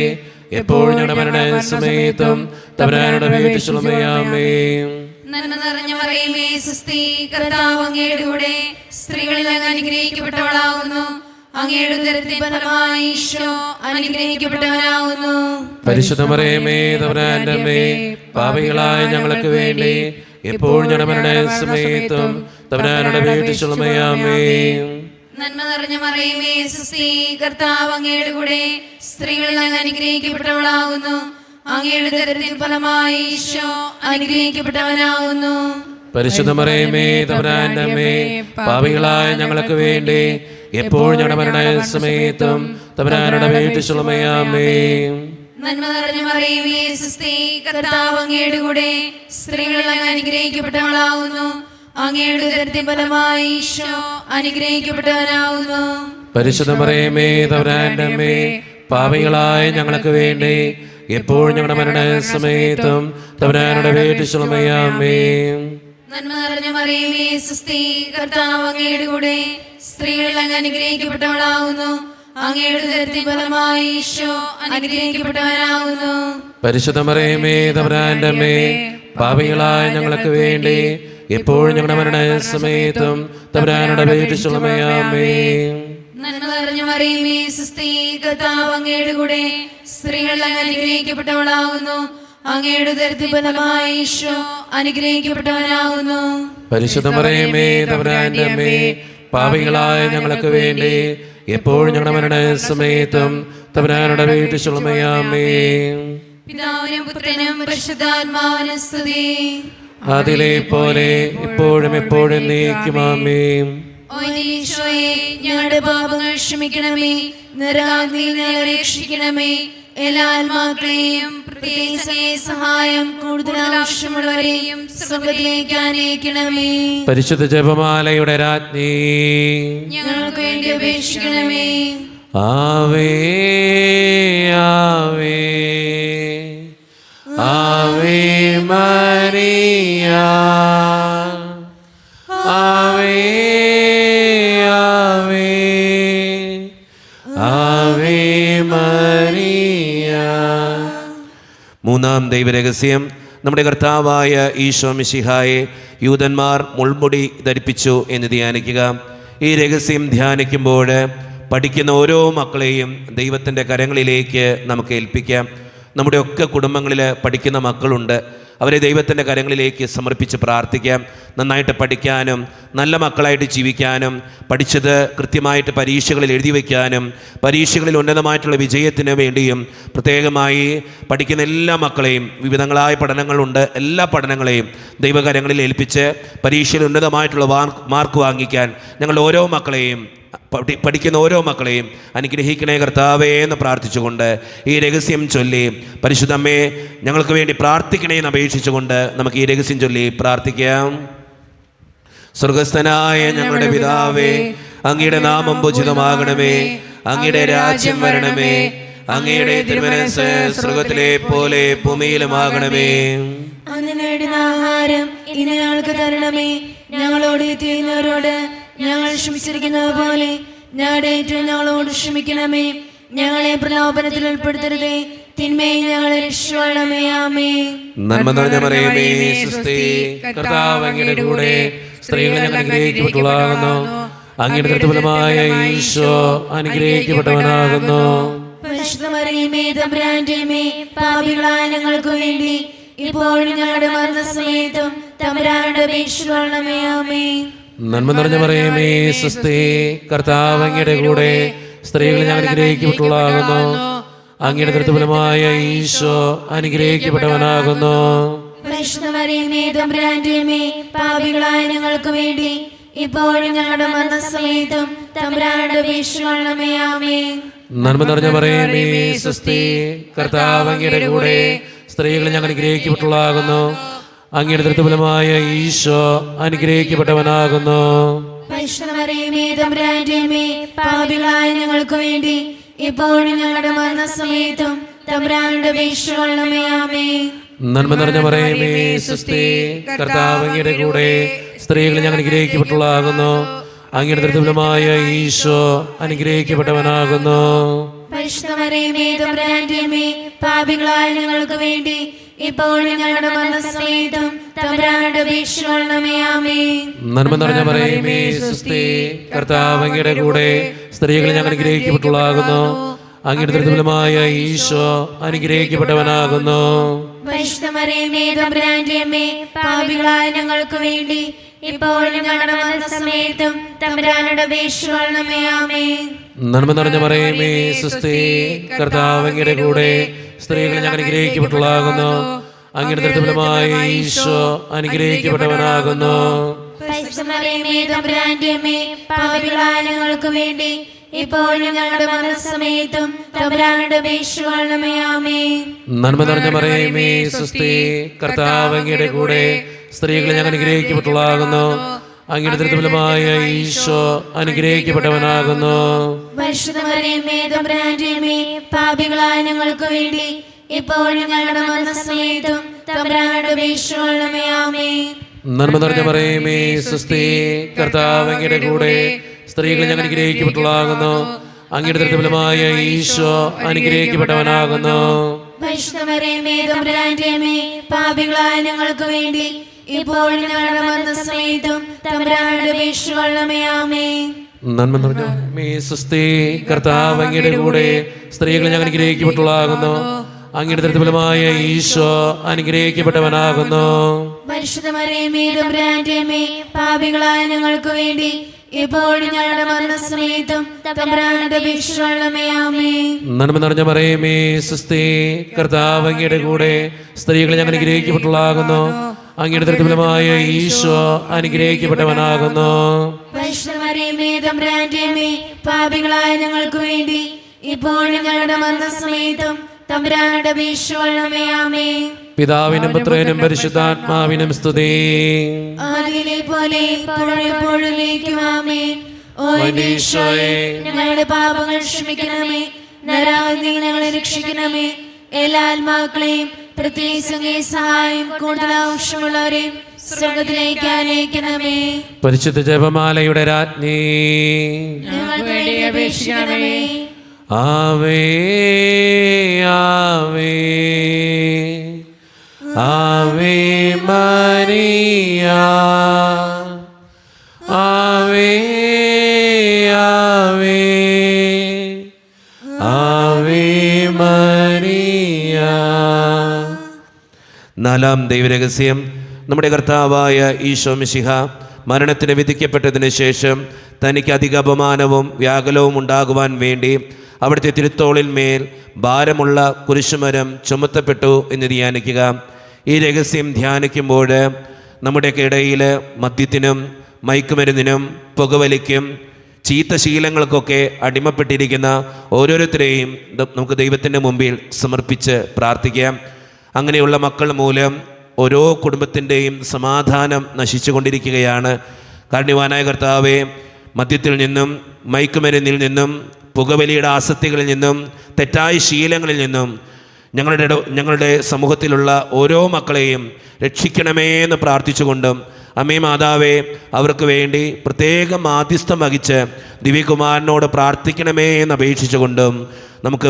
എപ്പോഴും ഞങ്ങളുടെ മരണസമയത്തും തമ്പുരാനോട് അപേക്ഷിച്ചുകൊള്ളണമേ. ആമേൻ. നന്മ നിറഞ്ഞ മറിയമേ, സ്വസ്തി, കർത്താവ് അങ്ങയുടെ കൂടെ സ്ത്രീകളിൽ അങ്ങ് അനുഗ്രഹിക്കപ്പെട്ടവളാകുന്നു. അങ്ങയുടെ ഉദരത്തിൻ ഫലമായി ഈശോ അനുഗ്രഹിക്കപ്പെട്ടവനാകുന്നു. പരിശുദ്ധ മറിയമേ, തമ്പുരാന്റെ അമ്മേ, പാപികളായ ഞങ്ങൾക്ക് വേണ്ടി എപ്പോഴും ഞങ്ങളുടെ മരണസമയത്തും തമ്പുരാനോട് അപേക്ഷിച്ചുകൊള്ളണമേ. ആമേൻ. നന്മ നിറഞ്ഞ മറിയമേ, സ്വസ്തി, കർത്താവ് അങ്ങയുടെ കൂടെ സ്ത്രീകളിൽ അങ്ങ് അനുഗ്രഹിക്കപ്പെട്ടവളാകുന്നു. അങ്ങയുടെ ഉദരത്തിൻ ഫലമായി ഈശോ അനുഗ്രഹിക്കപ്പെട്ടവനാകുന്നു. പരിശുദ്ധ മറിയമേ, തമ്പുരാന്റെ അമ്മേ, പാപികളായ ഞങ്ങൾക്ക് വേണ്ടി എപ്പോഴും ഞങ്ങളുടെ മരണസമയത്തും തമ്പുരാനോട് അപേക്ഷിച്ചുകൊള്ളണമേ. ആമേൻ. നന്മ നിറഞ്ഞ മറിയമേ, സ്വസ്തി, കർത്താവ് അങ്ങയുടെ കൂടെ സ്ത്രീകളിൽ അങ്ങ് അനുഗ്രഹിക്കപ്പെട്ടവളാകുന്നു. അങ്ങയുടെ ഉദരത്തിൻ ഫലമായി ഈശോ അനുഗ്രഹിക്കപ്പെട്ടവനാകുന്നു. പരിശുദ്ധ മറിയമേ, തമ്പുരാന്റെ അമ്മേ, പാപികളായ ഞങ്ങൾക്ക് വേണ്ടി എപ്പോഴും ഞങ്ങളുടെ മരണസമയത്തും തമ്പുരാനോട് അപേക്ഷിച്ചുകൊള്ളണമേ. ആമേൻ. നന്മ നിറഞ്ഞ മറിയമേ, സ്വസ്തി, കർത്താവ് അങ്ങയുടെ കൂടെ സ്ത്രീകളിൽ അങ്ങ് അനുഗ്രഹിക്കപ്പെട്ടവളാകുന്നു. അങ്ങയുടെ ഉദരത്തിൻ ഫലമായി ഈശോ അനുഗ്രഹിക്കപ്പെട്ടവനാകുന്നു. പരിശുദ്ധ മറിയമേ, തമ്പുരാന്റെ അമ്മേ, പാപികളായ ഞങ്ങൾക്ക് വേണ്ടി എപ്പോഴും ഞങ്ങളുടെ മരണസമയത്തും തമ്പുരാനോട് അപേക്ഷിച്ചുകൊള്ളണമേ. ആമേൻ. നന്മ നിറഞ്ഞ മറിയമേ, സ്വസ്തി, കർത്താവ് അങ്ങയുടെ കൂടെ സ്ത്രീകളിൽ അങ്ങ് അനുഗ്രഹിക്കപ്പെട്ടവളാകുന്നു. അങ്ങയുടെ ഉദരത്തിൻ ഫലമായി ഈശോ അനുഗ്രഹിക്കപ്പെട്ടവനാകുന്നു. പരിശുദ്ധ മറിയമേ, തമ്പുരാന്റെ അമ്മേ, പാപികളായ ഞങ്ങൾക്ക് വേണ്ടി എപ്പോഴും ഞങ്ങളുടെ മരണസമയത്തും തമ്പുരാനോട് അപേക്ഷിച്ചുകൊള്ളണമേ. ആമേൻ. പിതാവിനും പുത്രനും പരിശുദ്ധാത്മാവിനും സ്തുതി. അതിലെ പോലെ എപ്പോഴും എപ്പോഴും എന്നേക്കും. ആമേൻ. ഓ ഈശോയെ, ഞങ്ങളുടെ പാപങ്ങൾ ക്ഷമിക്കണമേ, നരകാഗ്നിയിൽ ഞങ്ങളെ രക്ഷിക്കണമേ. എല്ലാ ആത്മാക്കളെയും പ്രത്യേകിച്ച് സഹായം കൂടുതൽ ആവശ്യമുള്ളവരെയും സ്വർഗ്ഗത്തിലേക്ക് അനയിക്കണമേ. പരിശുദ്ധ ജപമാലയുടെ രാജ്ഞി, ഞങ്ങൾക്ക് വേണ്ടി അപേക്ഷിക്കണമേ. ആവേ ആവേ ആവേ മരിയ ആവേ ആവേ ആവേ മരിയ. മൂന്നാം ദൈവരഹസ്യം, നമ്മുടെ കർത്താവായ ഈശോ മിശിഹായെ യൂതന്മാർ മുൾമുടി ധരിപ്പിച്ചു എന്ന് ധ്യാനിക്കുക. ഈ രഹസ്യം ധ്യാനിക്കുമ്പോൾ പഠിക്കുന്ന ഓരോ മക്കളെയും ദൈവത്തിൻ്റെ കരങ്ങളിലേക്ക് നമുക്ക് ഏൽപ്പിക്കാം. നമ്മുടെ ഒക്കെ കുടുംബങ്ങളിൽ പഠിക്കുന്ന മക്കളുണ്ട്. അവരെ ദൈവത്തിൻ്റെ കരങ്ങളിലേക്ക് സമർപ്പിച്ച് പ്രാർത്ഥിക്കാം. നന്നായിട്ട് പഠിക്കാനും നല്ല മക്കളായിട്ട് ജീവിക്കാനും പഠിച്ചത് കൃത്യമായിട്ട് പരീക്ഷകളിൽ എഴുതി വയ്ക്കാനും പരീക്ഷകളിൽ ഉന്നതമായിട്ടുള്ള വിജയത്തിന് വേണ്ടിയും പ്രത്യേകമായി പഠിക്കുന്ന എല്ലാ മക്കളെയും, വിവിധങ്ങളായ പഠനങ്ങളുണ്ട്, എല്ലാ പഠനങ്ങളെയും ദൈവകരങ്ങളിൽ ഏൽപ്പിച്ച് പരീക്ഷയിൽ ഉന്നതമായിട്ടുള്ള മാർക്ക് വാങ്ങിക്കാൻ ഞങ്ങൾ ഓരോ മക്കളെയും പഠിക്കുന്ന ഓരോ മക്കളെയും അനുഗ്രഹിക്കണേ കർത്താവേ എന്ന് പ്രാർത്ഥിച്ചുകൊണ്ട് ഈ രഹസ്യം ചൊല്ലി, പരിശുദ്ധമ്മേ ഞങ്ങൾക്ക് വേണ്ടി പ്രാർത്ഥിക്കണേ എന്ന് അപേക്ഷിച്ചുകൊണ്ട് നമുക്ക് ഈ രഹസ്യം ചൊല്ലി പ്രാർത്ഥിക്കാം. സ്വർഗസ്ഥനായ ഞങ്ങളുടെ പിതാവേ, അങ്ങയുടെ നാമം പൂജിതമാകണമേ, അങ്ങയുടെ രാജ്യം വരണമേ, അങ്ങയുടെ തിരുമനസ്സ് സ്വർഗത്തിലെ പോലെ ഭൂമിയിലുമാകണമേ. അന്ന് ആഹാരം ഇന്ന് ഞങ്ങൾക്ക് തരണമേ. ഞങ്ങളോട് ചെയ്യുന്നവരോട് ഞങ്ങൾ ക്ഷമിച്ചിരിക്കുന്നത് പോലെ ഞങ്ങളുടെ ഏറ്റവും ഞങ്ങളോട് ക്ഷമിക്കണമേ. ഞങ്ങളെ പ്രലോഭനത്തിൽ ഉൾപ്പെടുത്തരുതേ, തിന്മയെ ഞങ്ങളെ രക്ഷിക്കണമേ. ആമേൻ. നന്മ നിറഞ്ഞ മറിയമേ, സ്വസ്തി, കർത്താവ് അങ്ങയുടെ കൂടെ സ്ത്രീകളെ ഞങ്ങൾ അനുഗ്രഹിക്കപ്പെട്ടവളാകുന്നു. അങ്ങയുടെ ദൃഢഫലമായ ഈശോ അനുഗ്രഹിക്കപ്പെട്ടവനാകുന്നു. പരിശുദ്ധ മറിയമേ, തമ്പുരാന്റെ അമ്മേ, പാപികളായ ഞങ്ങൾക്ക് വേണ്ടി ഇപ്പോഴും ഞങ്ങളുടെ മരണസമയത്തും തമ്പുരാനോട് അപേക്ഷിക്കണമേ. ആമേൻ. നന്മ നിറഞ്ഞ മറിയമേ, സ്വസ്തി, കർത്താവ് അങ്ങയുടെ കൂടെ സ്ത്രീകളെ ഞങ്ങൾ അനുഗ്രഹിക്കപ്പെട്ടവളാകുന്നു. അങ്ങയുടെ ദൃഢഫലമായ ഈശോ അനുഗ്രഹിക്കപ്പെട്ടവനാകുന്നു. പരിശുദ്ധ മറിയമേ, തമ്പുരാന്റെ അമ്മേ, പാപികളായ ഞങ്ങൾക്ക് വേണ്ടി ഇപ്പോഴും ഞങ്ങളുടെ മരണസമയത്തും തമ്പുരാനോട് അപേക്ഷിക്കണമേ. ആമേൻ. നന്മ നിറഞ്ഞ മറിയമേ, സ്വസ്തി, കർത്താവ് അങ്ങയുടെ കൂടെ സ്ത്രീകളെ ഞങ്ങൾ അനുഗ്രഹിക്കപ്പെട്ടവളാകുന്നു. അങ്ങയുടെ ദൃഢഫലമായ ഈശോ അനുഗ്രഹിക്കപ്പെട്ടവനാകുന്നു. പരിശുദ്ധ മറിയമേ, തമ്പുരാന്റെ അമ്മേ, പാപികളായ ഞങ്ങൾക്ക് വേണ്ടി ഇപ്പോഴും ഞങ്ങളുടെ മരണസമയത്തും തമ്പുരാനോട് അപേക്ഷിക്കണമേ. ആമേൻ. നന്മ നിറഞ്ഞ മറിയമേ, സ്വസ്തി, കർത്താവ് അങ്ങയുടെ കൂടെ സ്ത്രീകളെ ഞങ്ങൾ അനുഗ്രഹിക്കപ്പെട്ടവളാകുന്നു. അങ്ങയുടെ ദൃഢഫലമായ ഈശോ അനുഗ്രഹിക്കപ്പെട്ടവനാകുന്നു. പരിശുദ്ധ മറിയമേ, തമ്പുരാന്റെ അമ്മേ, പാപികളായ ഞങ്ങൾക്ക് വേണ്ടി ഇപ്പോഴും ഞങ്ങളുടെ മരണസമയത്തും തമ്പുരാനോട് അപേക്ഷിക്കണമേ. ആമേൻ. നന്മ നിറഞ്ഞ മറിയമേ, സ്വസ്തി, കർത്താവ് അങ്ങയുടെ കൂടെ സ്ത്രീകളെ ഞങ്ങൾ അനുഗ്രഹിക്കപ്പെട്ടവളാകുന്നു. അങ്ങയുടെ ദൃഢഫലമായ ഈശോ അനുഗ്രഹിക്കപ്പെട്ടവനാകുന്നു. പരിശുദ്ധ മറിയമേ, തമ്പുരാന്റെ അമ്മേ, പാപികളായ ഞങ്ങൾക്ക് വേണ്ടി ഇപ്പോഴും ഞങ്ങളുടെ മരണസമയത്തും തമ്പുരാനോട് അപേക്ഷിക്കണമേ. ആമേൻ. നന്മ നിറഞ്ഞ മറിയമേ, സ്വസ്തി, കർത്താവ് അങ്ങയുടെ കൂടെ സ്ത്രീകളെ ഞങ്ങൾ അനുഗ്രഹിക്കപ്പെട്ടവളാകുന്നു. അങ്ങയുടെ ദൃഢഫലമായ ഈശോ അനുഗ്രഹിക്കപ്പെട്ടവനാകുന്നു. പരിശുദ്ധ മറിയമേ, തമ്പുരാന്റെ അമ്മേ, പാപികളായ ഞങ്ങൾക്ക് വേണ്ടി ഇപ്പോഴും ഞങ്ങളുടെ മരണസമയത്തും തമ്പുരാനോട് അപേക്ഷിക്കണമേ. ആമേൻ. നന്മ നിറഞ്ഞ മറിയമേ, സ്വസ്തി, കർത്താവ് അങ്ങയുടെ കൂടെ സ്ത്രീകളെ ഞങ്ങൾ അനുഗ്രഹിക്കപ്പെട്ടവളാകുന്നു. അങ്ങയുടെ ദൃഢഫലമായ ഈശോ അനുഗ്രഹിക്കപ്പെട്ടവനാകുന്നു. പരിശുദ്ധ മറിയമേ, തമ്പുരാന്റെ അമ്മേ, പാപികളായ ഞങ്ങൾക്ക് വേണ്ടി ഇപ്പോഴും ഞങ്ങളുടെ മരണസമയത്തും തമ്പുരാനോട് അപേക്ഷിക്കണമേ. ആമേൻ. നന്മ നിറഞ്ഞ മറിയമേ, സ്വസ്തി, കർത്താവ് അങ്ങയുടെ കൂടെ സ്ത്രീകളെ ഞങ്ങൾ അനുഗ്രഹിക്കപ്പെട്ടവളാകുന്നു. അങ്ങയുടെ ദൃഢഫലമായ ഈശോ അനുഗ്രഹിക്കപ്പെട്ടവനാകുന്നു. പരിശുദ്ധ മറിയമേ, തമ്പുരാന്റെ അമ്മേ, പാപികളായ ഞങ്ങൾക്ക് വേണ്ടി ഇപ്പോഴും ഞങ്ങളുടെ മരണസമയത്തും തമ്പുരാനോട് അപേക്ഷിക്കണമേ. ആമേൻ. നന്മ നിറഞ്ഞ മറിയമേ, സ്വസ്തി, കർത്താവ് അങ്ങയുടെ കൂടെ സ്ത്രീകളെ ഞങ്ങൾ അനുഗ്രഹിക്കപ്പെട്ടവളാകുന്നു. അങ്ങയുടെ ദൃഢഫലമായ ഈശോ അനുഗ്രഹിക്കപ്പെട്ടവനാകുന്നു. പരിശുദ്ധ മറിയമേ, തമ്പുരാന്റെ അമ്മേ, പാപികളായ ഞങ്ങൾക്ക് വേണ്ടി ഇപ്പോഴും ഞങ്ങളുടെ മരണസമയത്തും തമ്പുരാനോട് അപേക്ഷിക്കണമേ. ആമേൻ. നന്മ നിറഞ്ഞ മറിയമേ, സ്വസ്തി, കർത്താവ് അങ്ങയുടെ കൂടെ സ്ത്രീകളെ ഞങ്ങൾ അനുഗ്രഹിക്കപ്പെട്ടവളാകുന്നു. അങ്ങയുടെ ദൃഢഫലമായ ഈശോ അനുഗ്രഹിക്കപ്പെട്ടവനാകുന്നു. പരിശുദ്ധ മറിയമേ, തമ്പുരാന്റെ അമ്മേ, പാപികളായ ഞങ്ങൾക്ക് വേണ്ടി ഇപ്പോഴും ഞങ്ങളുടെ മരണസമയത്തും തമ്പുരാനോട് അപേക്ഷിക്കണമേ. ആമേൻ. പിതാവിനും പുത്രനും പരിശുദ്ധാത്മാവിനും സ്തുതി. ആദിയിലെ പോലെ എപ്പോഴും ആമേൻ. ഓ എന്റെ ഈശോയെ, ഞങ്ങളുടെ പാപങ്ങൾ ക്ഷമിക്കണമേ, നരകാഗ്നിയിൽ ഞങ്ങളെ രക്ഷിക്കണമേ. എല്ലാ ആത്മാക്കളെയും പ്രത്യേകിച്ച് അങ്ങേ സഹായം കൂടുതൽ ആവശ്യമുള്ളവരെയും സ്വർഗത്തിലേക്ക് അനയിക്കണമേ. പരിശുദ്ധ ജപമാലയുടെ രാജ്ഞി, ഞങ്ങൾക്ക് വേണ്ടി അപേക്ഷിക്കണമേ. ആവേ ആവേ ആവേ മരിയ, ആവേ ആവേ ആവേ മരിയ. നാലാം ദൈവരഹസ്യം, നമ്മുടെ കർത്താവായ ഈശോ മിശിഹ മരണത്തിന് വിധിക്കപ്പെട്ടതിന് ശേഷം തനിക്ക് അധിക അപമാനവും വ്യാകുലവും ഉണ്ടാകുവാൻ വേണ്ടി അവിടുത്തെ തിരുത്തോളിന്മേൽ ഭാരമുള്ള കുരിശുമരം ചുമത്തപ്പെട്ടു എന്ന് ധ്യാനിക്കുക. ഈ രഹസ്യം ധ്യാനിക്കുമ്പോൾ നമ്മുടെയൊക്കെ ഇടയിൽ മദ്യത്തിനും മയക്കുമരുന്നിനും പുകവലിക്കും ചീത്ത ശീലങ്ങൾക്കൊക്കെ അടിമപ്പെട്ടിരിക്കുന്ന ഓരോരുത്തരെയും നമുക്ക് ദൈവത്തിൻ്റെ മുമ്പിൽ സമർപ്പിച്ച് പ്രാർത്ഥിക്കാം. അങ്ങനെയുള്ള മക്കൾ മൂലം ഓരോ കുടുംബത്തിൻ്റെയും സമാധാനം നശിച്ചുകൊണ്ടിരിക്കുകയാണ്. കാരുണ്യവാനായ കർത്താവേ, മദ്യത്തിൽ നിന്നും മയക്കുമരുന്നിൽ നിന്നും പുകവലിയുടെ ആസക്തികളിൽ നിന്നും തെറ്റായ ശീലങ്ങളിൽ നിന്നും ഞങ്ങളുടെ സമൂഹത്തിലുള്ള ഓരോ മക്കളെയും രക്ഷിക്കണമേ എന്ന് പ്രാർത്ഥിച്ചുകൊണ്ടും, അമ്മേ മാതാവേ, അവർക്ക് വേണ്ടി പ്രത്യേകം മാധ്യസ്ഥം വഹിച്ച് ദിവ്യകുമാരനോട് പ്രാർത്ഥിക്കണമേ എന്ന് അപേക്ഷിച്ചുകൊണ്ടും നമുക്ക്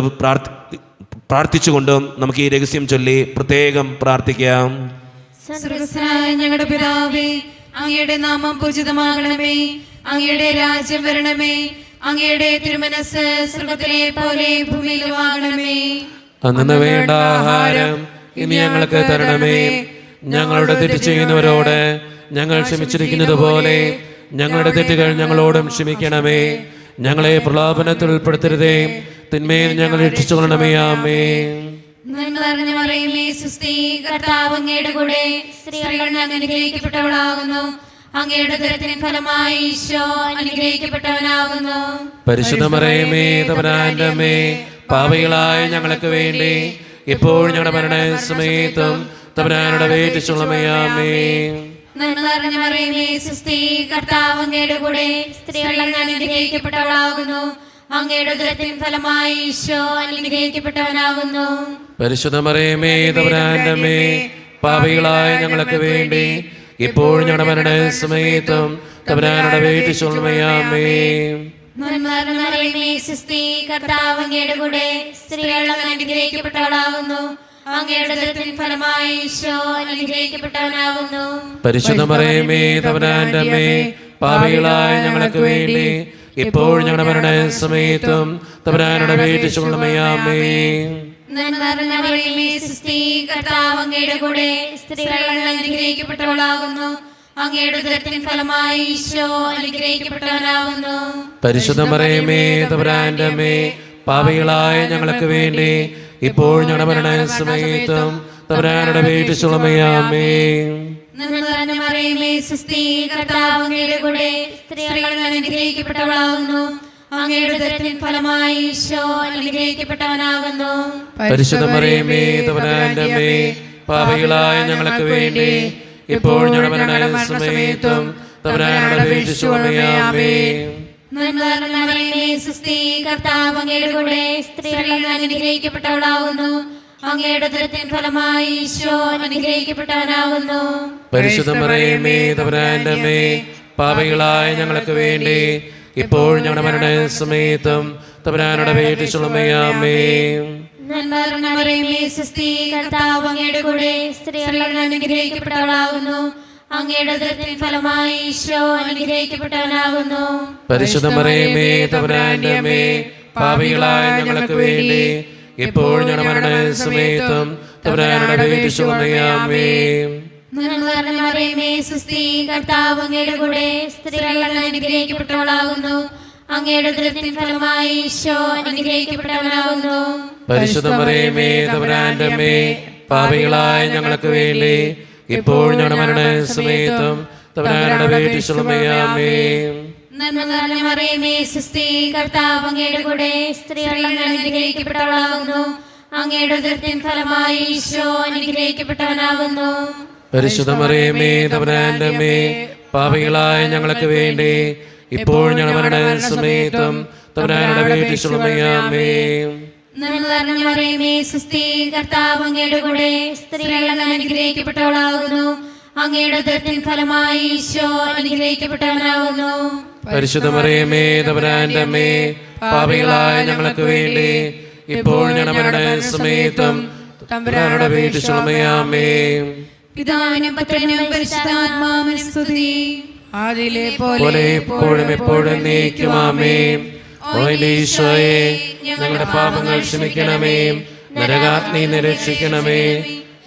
പ്രാർത്ഥിച്ചുകൊണ്ടും നമുക്ക് ഈ രഹസ്യം ചൊല്ലി പ്രത്യേകം പ്രാർത്ഥിക്കാം. സ്വർഗ്ഗസ്ഥനായ ഞങ്ങളുടെ പിതാവേ, അങ്ങയുടെ നാമം പൂജിതമാകണമേ. അങ്ങയുടെ രാജ്യം വരണമേ. അങ്ങയുടെ തിരുമനസ്സ് സ്വർഗ്ഗത്തിലെ പോലെ ഭൂമിയിലുമാകണമേ. അന്ന് വേണ്ട ആഹാരം ഇനി ഞങ്ങൾക്ക് തരണമേ. ഞങ്ങളുടെ തെറ്റ് ചെയ്യുന്നവരോട് ഞങ്ങൾ ക്ഷമിച്ചിരിക്കുന്നത് പോലെ ഞങ്ങളുടെ തെറ്റുകൾ ഞങ്ങളോടും ക്ഷമിക്കണമേ. ഞങ്ങളെ പ്രലോഭനത്തിൽ ഉൾപ്പെടുത്തരുതേ, തിന്മയിൽ ഞങ്ങൾ രക്ഷിച്ചുകൊള്ളണമേ. ആമേൻ. നന്മ നിറഞ്ഞ മറിയമേ, സ്വസ്തി, കർത്താവ് അങ്ങയുടെ കൂടെ സ്ത്രീകൾ അങ്ങ് അനുഗ്രഹിക്കപ്പെട്ടവളാകുന്നു. അങ്ങയുടെ ഉദരത്തിൻ ഫലമായി ഈശോ അനുഗ്രഹിക്കപ്പെട്ടവനാകുന്നു. പരിശുദ്ധ മറിയമേ, തമ്പുരാന്റെ അമ്മേ, പാപികളായ ഞങ്ങൾക്ക് വേണ്ടി ഇപ്പോഴും ഞങ്ങളുടെ മരണസമയത്തും തമ്പുരാനോട് അപേക്ഷിച്ചുകൊള്ളണമേ. ആമേൻ. നന്മ നിറഞ്ഞ മറിയമേ, സ്വസ്തി, കർത്താവ് അങ്ങയുടെ കൂടെ സ്ത്രീകൾ അങ്ങ് അനുഗ്രഹിക്കപ്പെട്ടവളാകുന്നു. അങ്ങയുടെ ഉദരത്തിൻ ഫലമായി ഈശോ അനുഗ്രഹിക്കപ്പെട്ടവനാകുന്നു. പരിശുദ്ധ മറിയമേ, തമ്പുരാന്റെ അമ്മേ, പാപികളായ ഞങ്ങൾക്ക് വേണ്ടി ഇപ്പോഴും ഞങ്ങളുടെ മരണസമയത്തും തമ്പുരാനോട് അപേക്ഷിച്ചുകൊള്ളണമേ. ആമേൻ. നന്മ നിറഞ്ഞ മറിയമേ, സ്വസ്തി, കർത്താവ് അങ്ങയുടെ കൂടെ സ്ത്രീകൾ അങ്ങ് അനുഗ്രഹിക്കപ്പെട്ടവളാകുന്നു. അങ്ങയുടെ ഉദരത്തിൻ ഫലമായി ഈശോ അനുഗ്രഹിക്കപ്പെട്ടവനാകുന്നു. പരിശുദ്ധ മറിയമേ, തമ്പുരാന്റെ അമ്മേ, പാപികളായ ഞങ്ങൾക്ക് വേണ്ടി ഇപ്പോഴും ഞങ്ങളുടെ മരണസമയത്തും തമ്പുരാനോട് അപേക്ഷിച്ചുകൊള്ളണമേ. ആമേൻ. നന്മ നിറഞ്ഞ മറിയമേ, സ്വസ്തി, കർത്താവ് അങ്ങയുടെ കൂടെ സ്ത്രീകൾ അങ്ങ് അനുഗ്രഹിക്കപ്പെട്ടവളാകുന്നു. അങ്ങയുടെ ഉദരത്തിൻ ഫലമായി ഈശോ അനുഗ്രഹിക്കപ്പെട്ടവനാകുന്നു. പരിശുദ്ധ മറിയമേ, തമ്പുരാന്റെ അമ്മേ, പാപികളായ ഞങ്ങൾക്ക് വേണ്ടി ഇപ്പോഴും ഞങ്ങളുടെ മരണസമയത്തും തമ്പുരാനോട് അപേക്ഷിച്ചുകൊള്ളണമേ. ആമേൻ. നന്മ നിറഞ്ഞ മറിയമേ, സ്വസ്തി, കർത്താവ് അങ്ങയുടെ കൂടെ സ്ത്രീകൾ അങ്ങ് അനുഗ്രഹിക്കപ്പെട്ടവളാകുന്നു. അങ്ങയുടെ ഉദരത്തിൻ ഫലമായി ഈശോ അനുഗ്രഹിക്കപ്പെട്ടവനാകുന്നു. പരിശുദ്ധ മറിയമേ, തമ്പുരാന്റെ അമ്മേ, പാപികളായ ഞങ്ങൾക്ക് വേണ്ടി ഇപ്പോഴും ഞങ്ങളുടെ മരണസമയത്തും തമ്പുരാനോട് അപേക്ഷിച്ചുകൊള്ളണമേ. ആമേൻ. നന്മ നിറഞ്ഞ മറിയമേ, സ്വസ്തി, കർത്താവ് അങ്ങയുടെ കൂടെ സ്ത്രീകൾ അങ്ങ് അനുഗ്രഹിക്കപ്പെട്ടവളാകുന്നു. അങ്ങയുടെ ഉദരത്തിൻ ഫലമായി ഈശോ അനുഗ്രഹിക്കപ്പെട്ടവനാകുന്നു. പരിശുദ്ധ മറിയമേ, തമ്പുരാന്റെ അമ്മേ, പാപികളായ ഞങ്ങൾക്ക് വേണ്ടി ഇപ്പോഴും ഞങ്ങളുടെ മരണസമയത്തും തമ്പുരാനോട് അപേക്ഷിച്ചുകൊള്ളണമേ. ആമേൻ. നന്മ നിറഞ്ഞ മറിയമേ, സ്വസ്തി, കർത്താവ് അങ്ങയുടെ കൂടെ സ്ത്രീകൾ അങ്ങ് അനുഗ്രഹിക്കപ്പെട്ടവളാകുന്നു. അങ്ങയുടെ ഉദരത്തിൻ ഫലമായി ഈശോ അനുഗ്രഹിക്കപ്പെട്ടവനാകുന്നു. പരിശുദ്ധ മറിയമേ, തമ്പുരാന്റെ അമ്മേ, പാപികളായ ഞങ്ങൾക്ക് വേണ്ടി ഇപ്പോഴും ഞങ്ങളുടെ മരണസമയത്തും തമ്പുരാനോട് അപേക്ഷിച്ചുകൊള്ളണമേ. ആമേൻ. നന്മ നിറഞ്ഞ മറിയമേ, സ്വസ്തി, കർത്താവ് അങ്ങയുടെ കൂടെ സ്ത്രീകൾ അങ്ങ് അനുഗ്രഹിക്കപ്പെട്ടവളാകുന്നു. അങ്ങയുടെ ഉദരത്തിൻ ഫലമായി ഈശോ അനുഗ്രഹിക്കപ്പെട്ടവനാകുന്നു. പരിശുദ്ധ മറിയമേ, തമ്പുരാന്റെ അമ്മേ, പാപികളായ ഞങ്ങൾക്ക് വേണ്ടി ഇപ്പോഴും ഞങ്ങളുടെ മരണസമയത്തും തമ്പുരാനോട് അപേക്ഷിച്ചുകൊള്ളണമേ. ആമേൻ. നന്മ നിറഞ്ഞ മറിയമേ, സ്വസ്തി, കർത്താവ് അങ്ങയുടെ കൂടെ സ്ത്രീകൾ അങ്ങ് അനുഗ്രഹിക്കപ്പെട്ടവളാകുന്നു. അങ്ങയുടെ ഉദരത്തിൻ ഫലമായി ഈശോ അനുഗ്രഹിക്കപ്പെട്ടവനാകുന്നു. പരിശുദ്ധ മറിയമേ, തമ്പുരാന്റെ അമ്മേ, പാപികളായ ഞങ്ങൾക്ക് വേണ്ടി ഇപ്പോഴും ഞങ്ങളുടെ മരണസമയത്തും തമ്പുരാനോട് അപേക്ഷിച്ചുകൊള്ളണമേ. ആമേൻ. നന്മ നിറഞ്ഞ മറിയമേ സുസ്ഥി, കർത്താവ് അങ്ങയുടെ കൂടെ സ്ത്രീകൾ അനുഗ്രഹിക്കപ്പെട്ടവളാകുന്നു. അങ്ങയുടെ ഉദരത്തിൻ ഫലമായി ഈശോ അനുഗ്രഹിക്കപ്പെട്ടവനാകുന്നു. പരിശുദ്ധ മറിയമേ തമ്പുരാന്റെ അമ്മേ, പാപികളായ ഞങ്ങൾക്ക് വേണ്ടി ഇപ്പോൾ ഞങ്ങളുടെ സമയത്തും തമ്പുരാനോട് അപേക്ഷിച്ചുകൊള്ളണമേ. ആമേൻ. പിതാവിനും പുത്രനും പരിശുദ്ധാത്മാവിനും സ്തുതി. ആദിയിലെ പോലെ എപ്പോഴും എപ്പോഴും നീക്കും. ആമേൻ. ഓ എൻ്റെ ഈശോയെ, ഞങ്ങളുടെ പാപങ്ങൾ ക്ഷമിക്കണമേ, നരകാഗ്നി നിരക്ഷിക്കണമേ,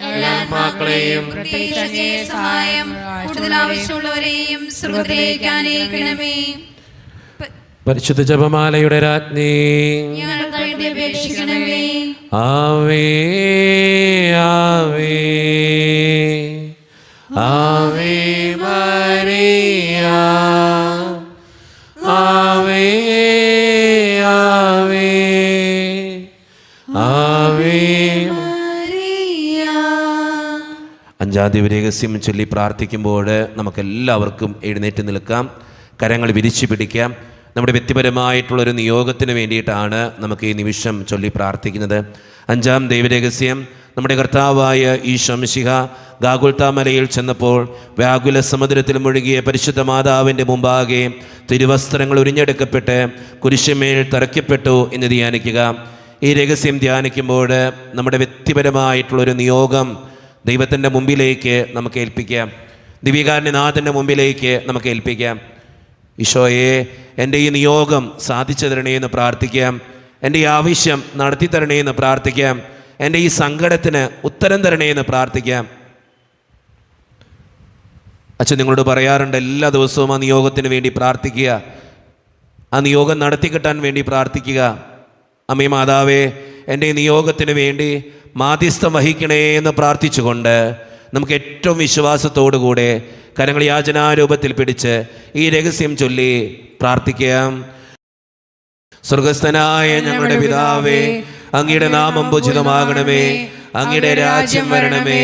എല്ലാ ആത്മാക്കളെയും പ്രത്യേകിച്ച് അങ്ങേ സഹായം കൂടുതൽ ആവശ്യമുള്ളവരെയും സ്വർഗ്ഗത്തിലേക്ക് അനയിക്കണമേ. പരിശുദ്ധ ജപമാലയുടെ രാജ്ഞി, ഞങ്ങൾക്ക് വേണ്ടി അപേക്ഷിക്കണമേ. ആവേ ആവേ ആവേ മരിയ, ആവേ ആവേ ആവേ. അഞ്ചാം ദിവരഹസ്യം ചൊല്ലി പ്രാർത്ഥിക്കുമ്പോൾ നമുക്കെല്ലാവർക്കും എഴുന്നേറ്റ് നിൽക്കാം, കരങ്ങൾ വിരിച്ചു പിടിക്കാം. നമ്മുടെ വ്യക്തിപരമായിട്ടുള്ളൊരു നിയോഗത്തിന് വേണ്ടിയിട്ടാണ് നമുക്ക് ഈ നിമിഷം ചൊല്ലി പ്രാർത്ഥിക്കുന്നത്. അഞ്ചാം ദൈവരഹസ്യം, നമ്മുടെ കർത്താവായ ഈശോ മിശിഹ ഗാഗുൽത്താമലയിൽ ചെന്നപ്പോൾ വ്യാകുല സമുദ്രത്തിൽ മുഴുകിയ പരിശുദ്ധ മാതാവിൻ്റെ മുമ്പാകെ തിരുവസ്ത്രങ്ങൾ ഉരിഞ്ഞെടുക്കപ്പെട്ട് കുരിശുമേൽ തറയ്ക്കപ്പെട്ടു എന്ന് ധ്യാനിക്കുക. ഈ രഹസ്യം ധ്യാനിക്കുമ്പോൾ നമ്മുടെ വ്യക്തിപരമായിട്ടുള്ളൊരു നിയോഗം ദൈവത്തിൻ്റെ മുമ്പിലേക്ക് നമുക്ക് ഏൽപ്പിക്കാം, ദിവ്യകാരുണ്യനാഥൻ്റെ മുമ്പിലേക്ക് നമുക്ക് ഏൽപ്പിക്കാം. ഈശോയെ, എൻ്റെ ഈ നിയോഗം സാധിച്ചു തരണേ എന്ന് പ്രാർത്ഥിക്കാം. എൻ്റെ ഈ ആവശ്യം നടത്തി തരണേ എന്ന് പ്രാർത്ഥിക്കാം. എൻ്റെ ഈ സങ്കടത്തിന് ഉത്തരം തരണേ എന്ന് പ്രാർത്ഥിക്കാം. അച്ഛൻ നിങ്ങളോട് പറയാറുണ്ട്, എല്ലാ ദിവസവും ആ നിയോഗത്തിന് വേണ്ടി പ്രാർത്ഥിക്കുക, ആ നിയോഗം നടത്തി കിട്ടാൻ വേണ്ടി പ്രാർത്ഥിക്കുക. അമ്മേ മാതാവേ, എൻ്റെ ഈ നിയോഗത്തിന് വേണ്ടി മാധ്യസ്ഥം വഹിക്കണേ എന്ന് പ്രാർത്ഥിച്ചുകൊണ്ട് നമുക്ക് ഏറ്റവും വിശ്വാസത്തോടുകൂടെ കരങ്ങൾ യാചനാരൂപത്തിൽ പിടിച്ച് ഈ രഹസ്യം ചൊല്ലി പ്രാർത്ഥിക്കാം. സ്വർഗസ്ഥനായ ഞങ്ങളുടെ പിതാവേ, അങ്ങയുടെ നാമം പൂജിതമാകണമേ, അങ്ങയുടെ രാജ്യം വരണമേ,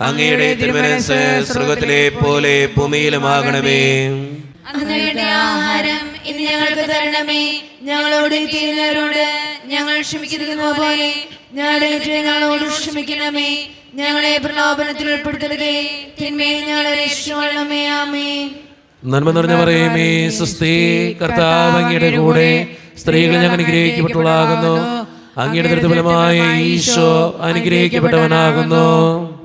അങ്ങയുടെ തിരുമനസ്സ് സ്വർഗത്തിലെ പോലെ ഭൂമിയിലുമാകണമേ. അന്ന് വേണ്ട ആഹാരം ഇന്ന് ഞങ്ങൾക്ക് തരണമേ. ഞങ്ങളോട് ചെയ്യുന്നവരോട് ഞങ്ങൾ ക്ഷമിക്കുന്നത് പോലെ ഞങ്ങളോട് ക്ഷമിക്കണമേ. ഞങ്ങളെ പ്രലോഭനത്തിൽ ഉൾപ്പെടുത്തരുതേ, തിന്മയെ ഞങ്ങളെ രക്ഷിച്ചുകൊള്ളണമേ. ആമേൻ. നന്മ നിറഞ്ഞ മറിയമേ സുസ്ഥി, കർത്താവ് അങ്ങയുടെ കൂടെ സ്ത്രീകൾ ഞങ്ങൾ അനുഗ്രഹിക്കപ്പെട്ടവളാകുന്നു. അങ്ങയുടെ ദൃഢഫലമായ ഈശോ അനുഗ്രഹിക്കപ്പെട്ടവനാകുന്നു.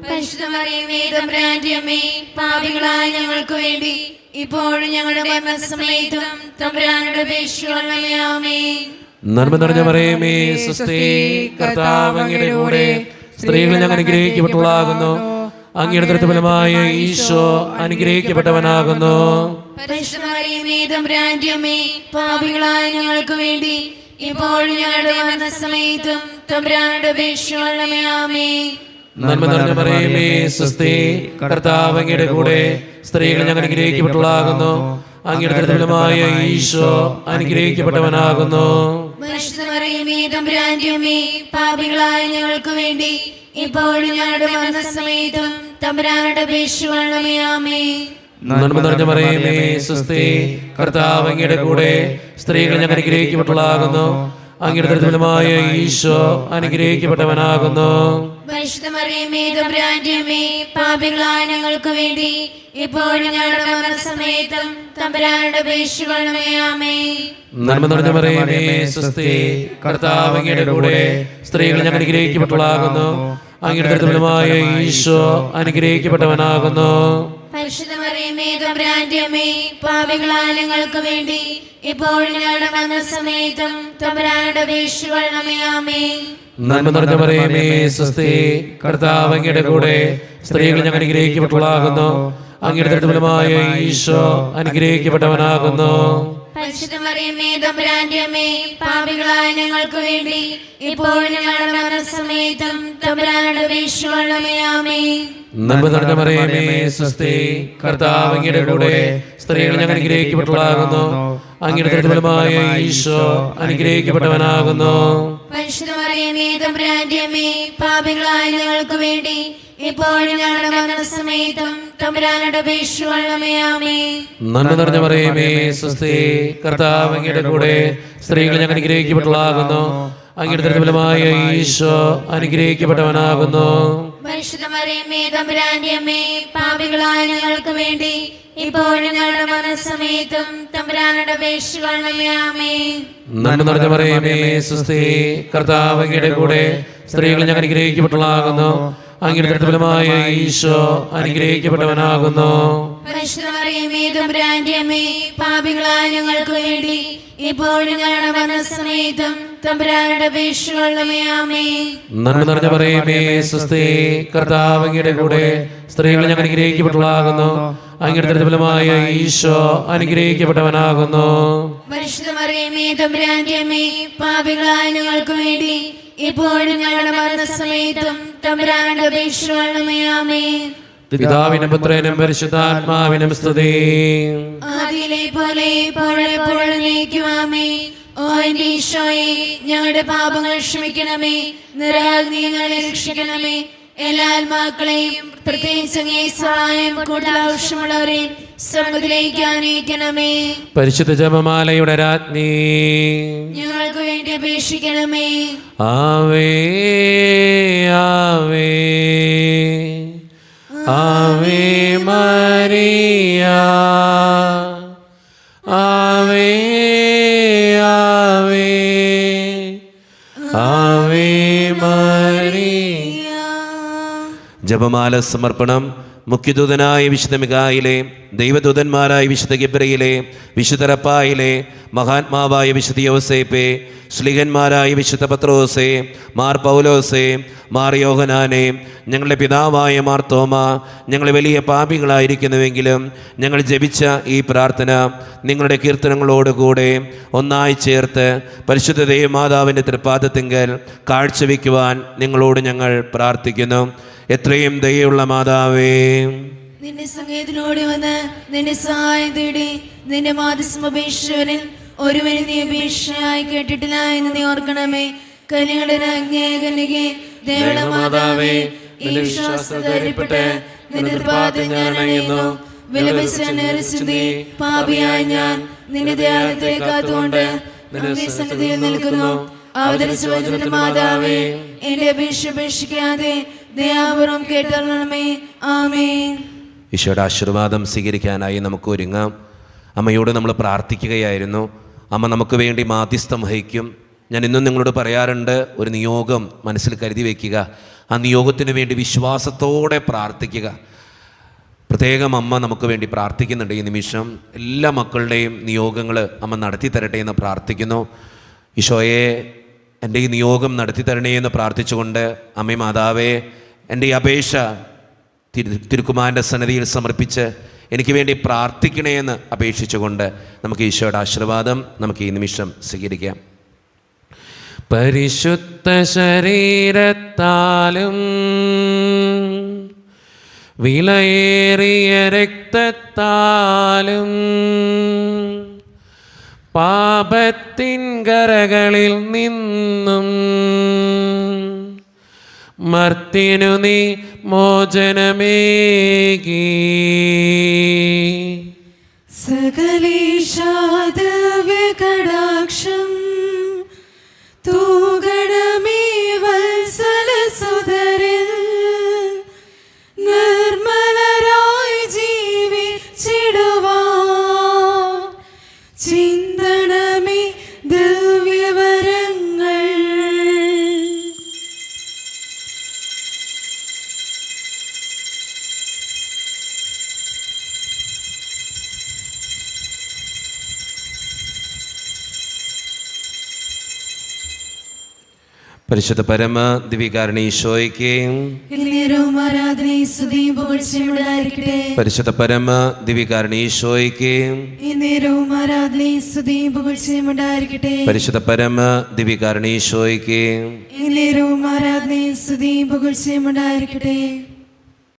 പരിശുദ്ധ മറിയമേ തമ്പുരാന്റെ അമ്മേ, പാപികളായ ഞങ്ങൾക്ക് വേണ്ടി ഇപ്പോഴും ഞങ്ങളുടെ മരണസമയത്തും തമ്പുരാനോട് അപേക്ഷിച്ചുകൊള്ളണമേ. ആമേൻ. നന്മ നിറഞ്ഞ മറിയമേ സുസ്ഥി, കർത്താവ് അങ്ങയുടെ കൂടെ സ്ത്രീകൾ ഞങ്ങൾ അനുഗ്രഹിക്കപ്പെട്ടവളാകുന്നു. അങ്ങയുടെ ദൃഢഫലമായ ഈശോ അനുഗ്രഹിക്കപ്പെട്ടവനാകുന്നു. പരിശുദ്ധ മറിയമേ തമ്പുരാന്റെ അമ്മേ, പാപികളായ ഞങ്ങൾക്ക് വേണ്ടി ഇപ്പോഴും ഞങ്ങളുടെ മരണസമയത്തും തമ്പുരാനോട് അപേക്ഷിച്ചുകൊള്ളണമേ. ആമേൻ. നന്മ നിറഞ്ഞ മറിയമേ സുസ്ഥി, കർത്താവ് അങ്ങയുടെ കൂടെ സ്ത്രീകൾ ഞങ്ങൾ അനുഗ്രഹിക്കപ്പെട്ടവളാകുന്നു. അങ്ങയുടെ ദൃഢഫലമായ ഈശോ അനുഗ്രഹിക്കപ്പെട്ടവനാകുന്നു. പരിശുദ്ധ മറിയമേ തമ്പുരാന്റെ അമ്മേ, പാപികളായ ഞങ്ങൾക്ക് വേണ്ടി ഇപ്പോഴും ഞങ്ങളുടെ മരണസമയത്തും തമ്പുരാനോട് അപേക്ഷിച്ചുകൊള്ളണമേ. ആമേൻ. നന്മ നിറഞ്ഞ മറിയമേ സുസ്ഥി, കർത്താവ് അങ്ങയുടെ കൂടെ സ്ത്രീകൾ ഞങ്ങൾ അനുഗ്രഹിക്കപ്പെട്ടവളാകുന്നു. അങ്ങയുടെ ദൃഢഫലമായ ഈശോ അനുഗ്രഹിക്കപ്പെട്ടവനാകുന്നു. പരിശുദ്ധ മറിയമേ തമ്പുരാന്റെ അമ്മേ, പാപികളായ ഞങ്ങൾക്ക് വേണ്ടി ഇപ്പോഴും ഞങ്ങളുടെ മരണസമയത്തും തമ്പുരാനോട് അപേക്ഷിച്ചുകൊള്ളണമേ. ആമേൻ. നന്മ നിറഞ്ഞ മറിയമേ സുസ്ഥി, കർത്താവ് അങ്ങയുടെ കൂടെ സ്ത്രീകൾ ഞങ്ങൾ അനുഗ്രഹിക്കപ്പെട്ടവളാകുന്നു. അങ്ങയുടെ ദൃഢഫലമായ ഈശോ അനുഗ്രഹിക്കപ്പെട്ടവനാകുന്നു. പരിശുദ്ധ മറിയമേ തമ്പുരാന്റെ അമ്മേ, പാപികളായ ഞങ്ങൾക്ക് വേണ്ടി ഇപ്പോഴും ഞങ്ങളുടെ മരണസമയത്തും തമ്പുരാനോട് അപേക്ഷിച്ചുകൊള്ളണമേ. ആമേൻ. നന്മ നിറഞ്ഞ മറിയമേ സുസ്ഥി, കർത്താവ് അങ്ങയുടെ കൂടെ സ്ത്രീകൾ ഞങ്ങൾ അനുഗ്രഹിക്കപ്പെട്ടവളാകുന്നു. അങ്ങയുടെ ദൃഢഫലമായ ഈശോ അനുഗ്രഹിക്കപ്പെട്ടവനാകുന്നു. പരിശുദ്ധ മറിയമേ തമ്പുരാന്റെ അമ്മേ, പാപികളായ ഞങ്ങൾക്ക് വേണ്ടി ഇപ്പോഴും ഞങ്ങളുടെ മരണസമയത്തും തമ്പുരാനോട് അപേക്ഷിച്ചുകൊള്ളണമേ. ആമേൻ. നന്മ നിറഞ്ഞ മറിയമേ സുസ്ഥി, കർത്താവ് അങ്ങയുടെ കൂടെ സ്ത്രീകൾ ഞങ്ങൾ അനുഗ്രഹിക്കപ്പെട്ടവളാകുന്നു. അങ്ങയുടെ ദൃഢഫലമായ ഈശോ അനുഗ്രഹിക്കപ്പെട്ടവനാകുന്നു. പരിശുദ്ധ മറിയമേ തമ്പുരാന്റെ അമ്മേ, പാപികളായ ഞങ്ങൾക്ക് വേണ്ടി ഇപ്പോഴും ഞങ്ങളുടെ മരണസമയത്തും തമ്പുരാനോട് അപേക്ഷിച്ചുകൊള്ളണമേ. ആമേൻ. നന്മ നിറഞ്ഞ മറിയമേ സുസ്ഥി, കർത്താവ് അങ്ങയുടെ കൂടെ സ്ത്രീകൾ ഞങ്ങൾ അനുഗ്രഹിക്കപ്പെട്ടവളാകുന്നു. അങ്ങയുടെ ദുർബലമായ ഈശോ അനുഗ്രഹിക്കപ്പെട്ടവനാകുന്നു. പരിശുദ്ധ മറിയമേ തമ്പുരാന്റെ അമ്മേ, പാപികളായ ഞങ്ങൾക്ക് വേണ്ടി ഇപ്പോഴും ഞങ്ങളുടെ മനസ്സമേതും തമ്പുരാനോട് അപേക്ഷിക്കണമേ. ആമേൻ. നന്മ നിറഞ്ഞ മറിയമേ സുസ്ഥി, കർത്താവ് അങ്ങയുടെ കൂടെ സ്ത്രീകൾ ഞങ്ങൾ അനുഗ്രഹിക്കപ്പെട്ടവളാകുന്നു. അങ്ങയുടെ ദുർബലമായ ഈശോ അനുഗ്രഹിക്കപ്പെട്ടവനാകുന്നു. പരിശുദ്ധ മറിയമേ തമ്പുരാന്റെ അമ്മേ, പാപികളായ ഞങ്ങൾക്ക് വേണ്ടി ഇപ്പോഴും ഞങ്ങളുടെ മനസ്സമേതും തമ്പുരാനോട് അപേക്ഷിക്കണമേ. ആമേൻ. നന്മ നിറഞ്ഞ മറിയമേ സുസ്ഥി, കർത്താവ് അങ്ങയുടെ കൂടെ സ്ത്രീകൾ ഞങ്ങൾ അനുഗ്രഹിക്കപ്പെട്ടവളാകുന്നു. അങ്ങയുടെ ദുർബലമായ ഈശോ അനുഗ്രഹിക്കപ്പെട്ടവനാകുന്നു. പരിശുദ്ധ മറിയമേ തമ്പുരാന്റെ അമ്മേ, പാപികളായ ഞങ്ങൾക്ക് വേണ്ടി ഇപ്പോഴും ഞങ്ങളുടെ മരണസമയത്തും തമ്പുരാനോട് അപേക്ഷിക്കണമേ. ആമേൻ. പിതാവിനും പുത്രനും പരിശുദ്ധാത്മാവിനും സ്തുതി. ആദിയിലെ പോലെ ഇപ്പോഴെപ്പോഴും എന്നേക്കും. ആമേൻ. ഓ എന്റെ ഈശോയെ, ഞങ്ങളുടെ പാപങ്ങൾ ക്ഷമിക്കണമേ, നിരാഗ്നി ഞങ്ങളെ രക്ഷിക്കണമേ. എല്ലാ ആത്മാക്കളെയും പ്രത്യേകിച്ച് അങ്ങേ സഹായം കൂടുതൽ ആവശ്യമുള്ളവരെയും സ്വർഗ്ഗത്തിലേക്ക് ആനയിക്കണമേ. പരിശുദ്ധ ജപമാലയുടെ രാജ്ഞി, ഞങ്ങൾക്ക് വേണ്ടി അപേക്ഷിക്കണമേ. ആവേ ആവേ ആവേ മരിയ, ആവേ ആവേ ആവേ മരിയ. ജപമാല സമർപ്പണം. മുഖ്യദൂതനായ വിശുദ്ധ മിഖായിലെ, ദൈവദൂതന്മാരായ വിശുദ്ധ ഗബ്രിയേലേ, വിശുദ്ധ റഫായിലെ, മഹാത്മാവായ വിശുദ്ധ യോസേപ്പേ, ശ്ലീഹന്മാരായ വിശുദ്ധ പത്രോസേ, മാർ പൗലോസേ, മാർ യോഹനാനെ, ഞങ്ങളുടെ പിതാവായ മാർ തോമ, ഞങ്ങൾ വലിയ പാപികളായിരിക്കുന്നുവെങ്കിലും ഞങ്ങൾ ജപിച്ച ഈ പ്രാർത്ഥന നിങ്ങളുടെ കീർത്തനങ്ങളോടുകൂടെ ഒന്നായി ചേർത്ത് പരിശുദ്ധ ദൈവമാതാവിൻ്റെ തൃപ്പാദത്തിങ്കൽ കാഴ്ചവെക്കുവാൻ നിങ്ങളോട് ഞങ്ങൾ പ്രാർത്ഥിക്കുന്നു. എത്രയും ദയുള്ള മാതാവേ, നിന്റെ സംഗീതത്തിനോട് വന്ന് നിന്റെ സഹായം തേടി നിന്റെ മാതൃസമപേക്ഷവരിൽ ഒരുവന് നീ അപേക്ഷയായി കേട്ടിട്ടില്ല എന്ന് നീ ഓർക്കണമേ. കന്യകളുടെ രാജ്ഞിയായ കന്യകേ, ദയയുള്ള മാതാവേ, ഈ വിശ്വാസധൈര്യപ്പെട്ട് നിന്റെ തൃപ്പാദത്തിൽ ഞാൻ അണയുന്നു. വിലപിച്ചി പാപിയായ ഞാൻ നിന്റെ ദയാലത്തെ കാത്തുകൊണ്ട് നിന്റെ സന്നിധിയിൽ നിൽക്കുന്നു. അവതരിച്ച വചനത്തിന്റെ മാതാവേ, എന്റെ അപേക്ഷ ഉപേക്ഷിക്കാതെ ദയാപൂർവം കേട്ടറിയണമേ. ആമേൻ. ഈശോയുടെ ആശീർവാദം സ്വീകരിക്കാനായി നമുക്ക് ഒരുങ്ങാം. അമ്മയോട് നമ്മൾ പ്രാർത്ഥിക്കുകയായിരുന്നു. അമ്മ നമുക്ക് വേണ്ടി മാധ്യസ്ഥം വഹിക്കും. ഞാൻ ഇന്നും നിങ്ങളോട് പറയാറുണ്ട്, ഒരു നിയോഗം മനസ്സിൽ കരുതി വയ്ക്കുക. ആ നിയോഗത്തിന് വേണ്ടി വിശ്വാസത്തോടെ പ്രാർത്ഥിക്കുക. പ്രത്യേകം അമ്മ നമുക്ക് വേണ്ടി പ്രാർത്ഥിക്കുന്നുണ്ട്. ഈ നിമിഷം എല്ലാ മക്കളുടെയും നിയോഗങ്ങൾ അമ്മ നടത്തി തരട്ടെ എന്ന് പ്രാർത്ഥിക്കുന്നു. ഈശോയെ, എൻ്റെ ഈ നിയോഗം നടത്തി തരണേ എന്ന് പ്രാർത്ഥിച്ചുകൊണ്ട് അമ്മേ മാതാവേ, എൻ്റെ ഈ അപേക്ഷ തിരുക്കുമാരൻ്റെ സന്നിധിയിൽ സമർപ്പിച്ച് എനിക്ക് വേണ്ടി പ്രാർത്ഥിക്കണേ എന്ന് അപേക്ഷിച്ചുകൊണ്ട് നമുക്ക് ഈശോയുടെ ആശീർവാദം നമുക്ക് ഈ നിമിഷം സ്വീകരിക്കാം. പരിശുദ്ധ ശരീരത്താലും വിലയേറിയ രക്തത്താലും പാപത്തിൻ കരകളിൽ നിന്നും മർത്തിനു നീ മോചനമേകി. സകലേശാദവ്യകടാക്ഷം തൂഗണമേ വത്സലസുതരിൽ നിർമ്മലരായി ജീവിച്ചിടുവാൻ ചിന്തണമേ ദിവ്യവരങ്ങൾ. പരിശുദ്ധ പരമ ദിവ്യകാരുണ്യ ഈശോയ്ക്ക് ആരാധനയും സ്തുതിയും പുകഴ്ചയും ഉണ്ടായിരിക്കട്ടെ. പരിശുദ്ധ പരമ ദിവ്യകാരുണ്യ ഈശോയ്ക്ക് ആരാധനയും സ്തുതിയും പുകഴ്ചയും ഉണ്ടായിരിക്കട്ടെ. പരിശുദ്ധ പരമ ദിവ്യകാരുണ്യ ഈശോയ്ക്ക് ആരാധനയും സ്തുതിയും പുകഴ്ചയും ഉണ്ടായിരിക്കട്ടെ.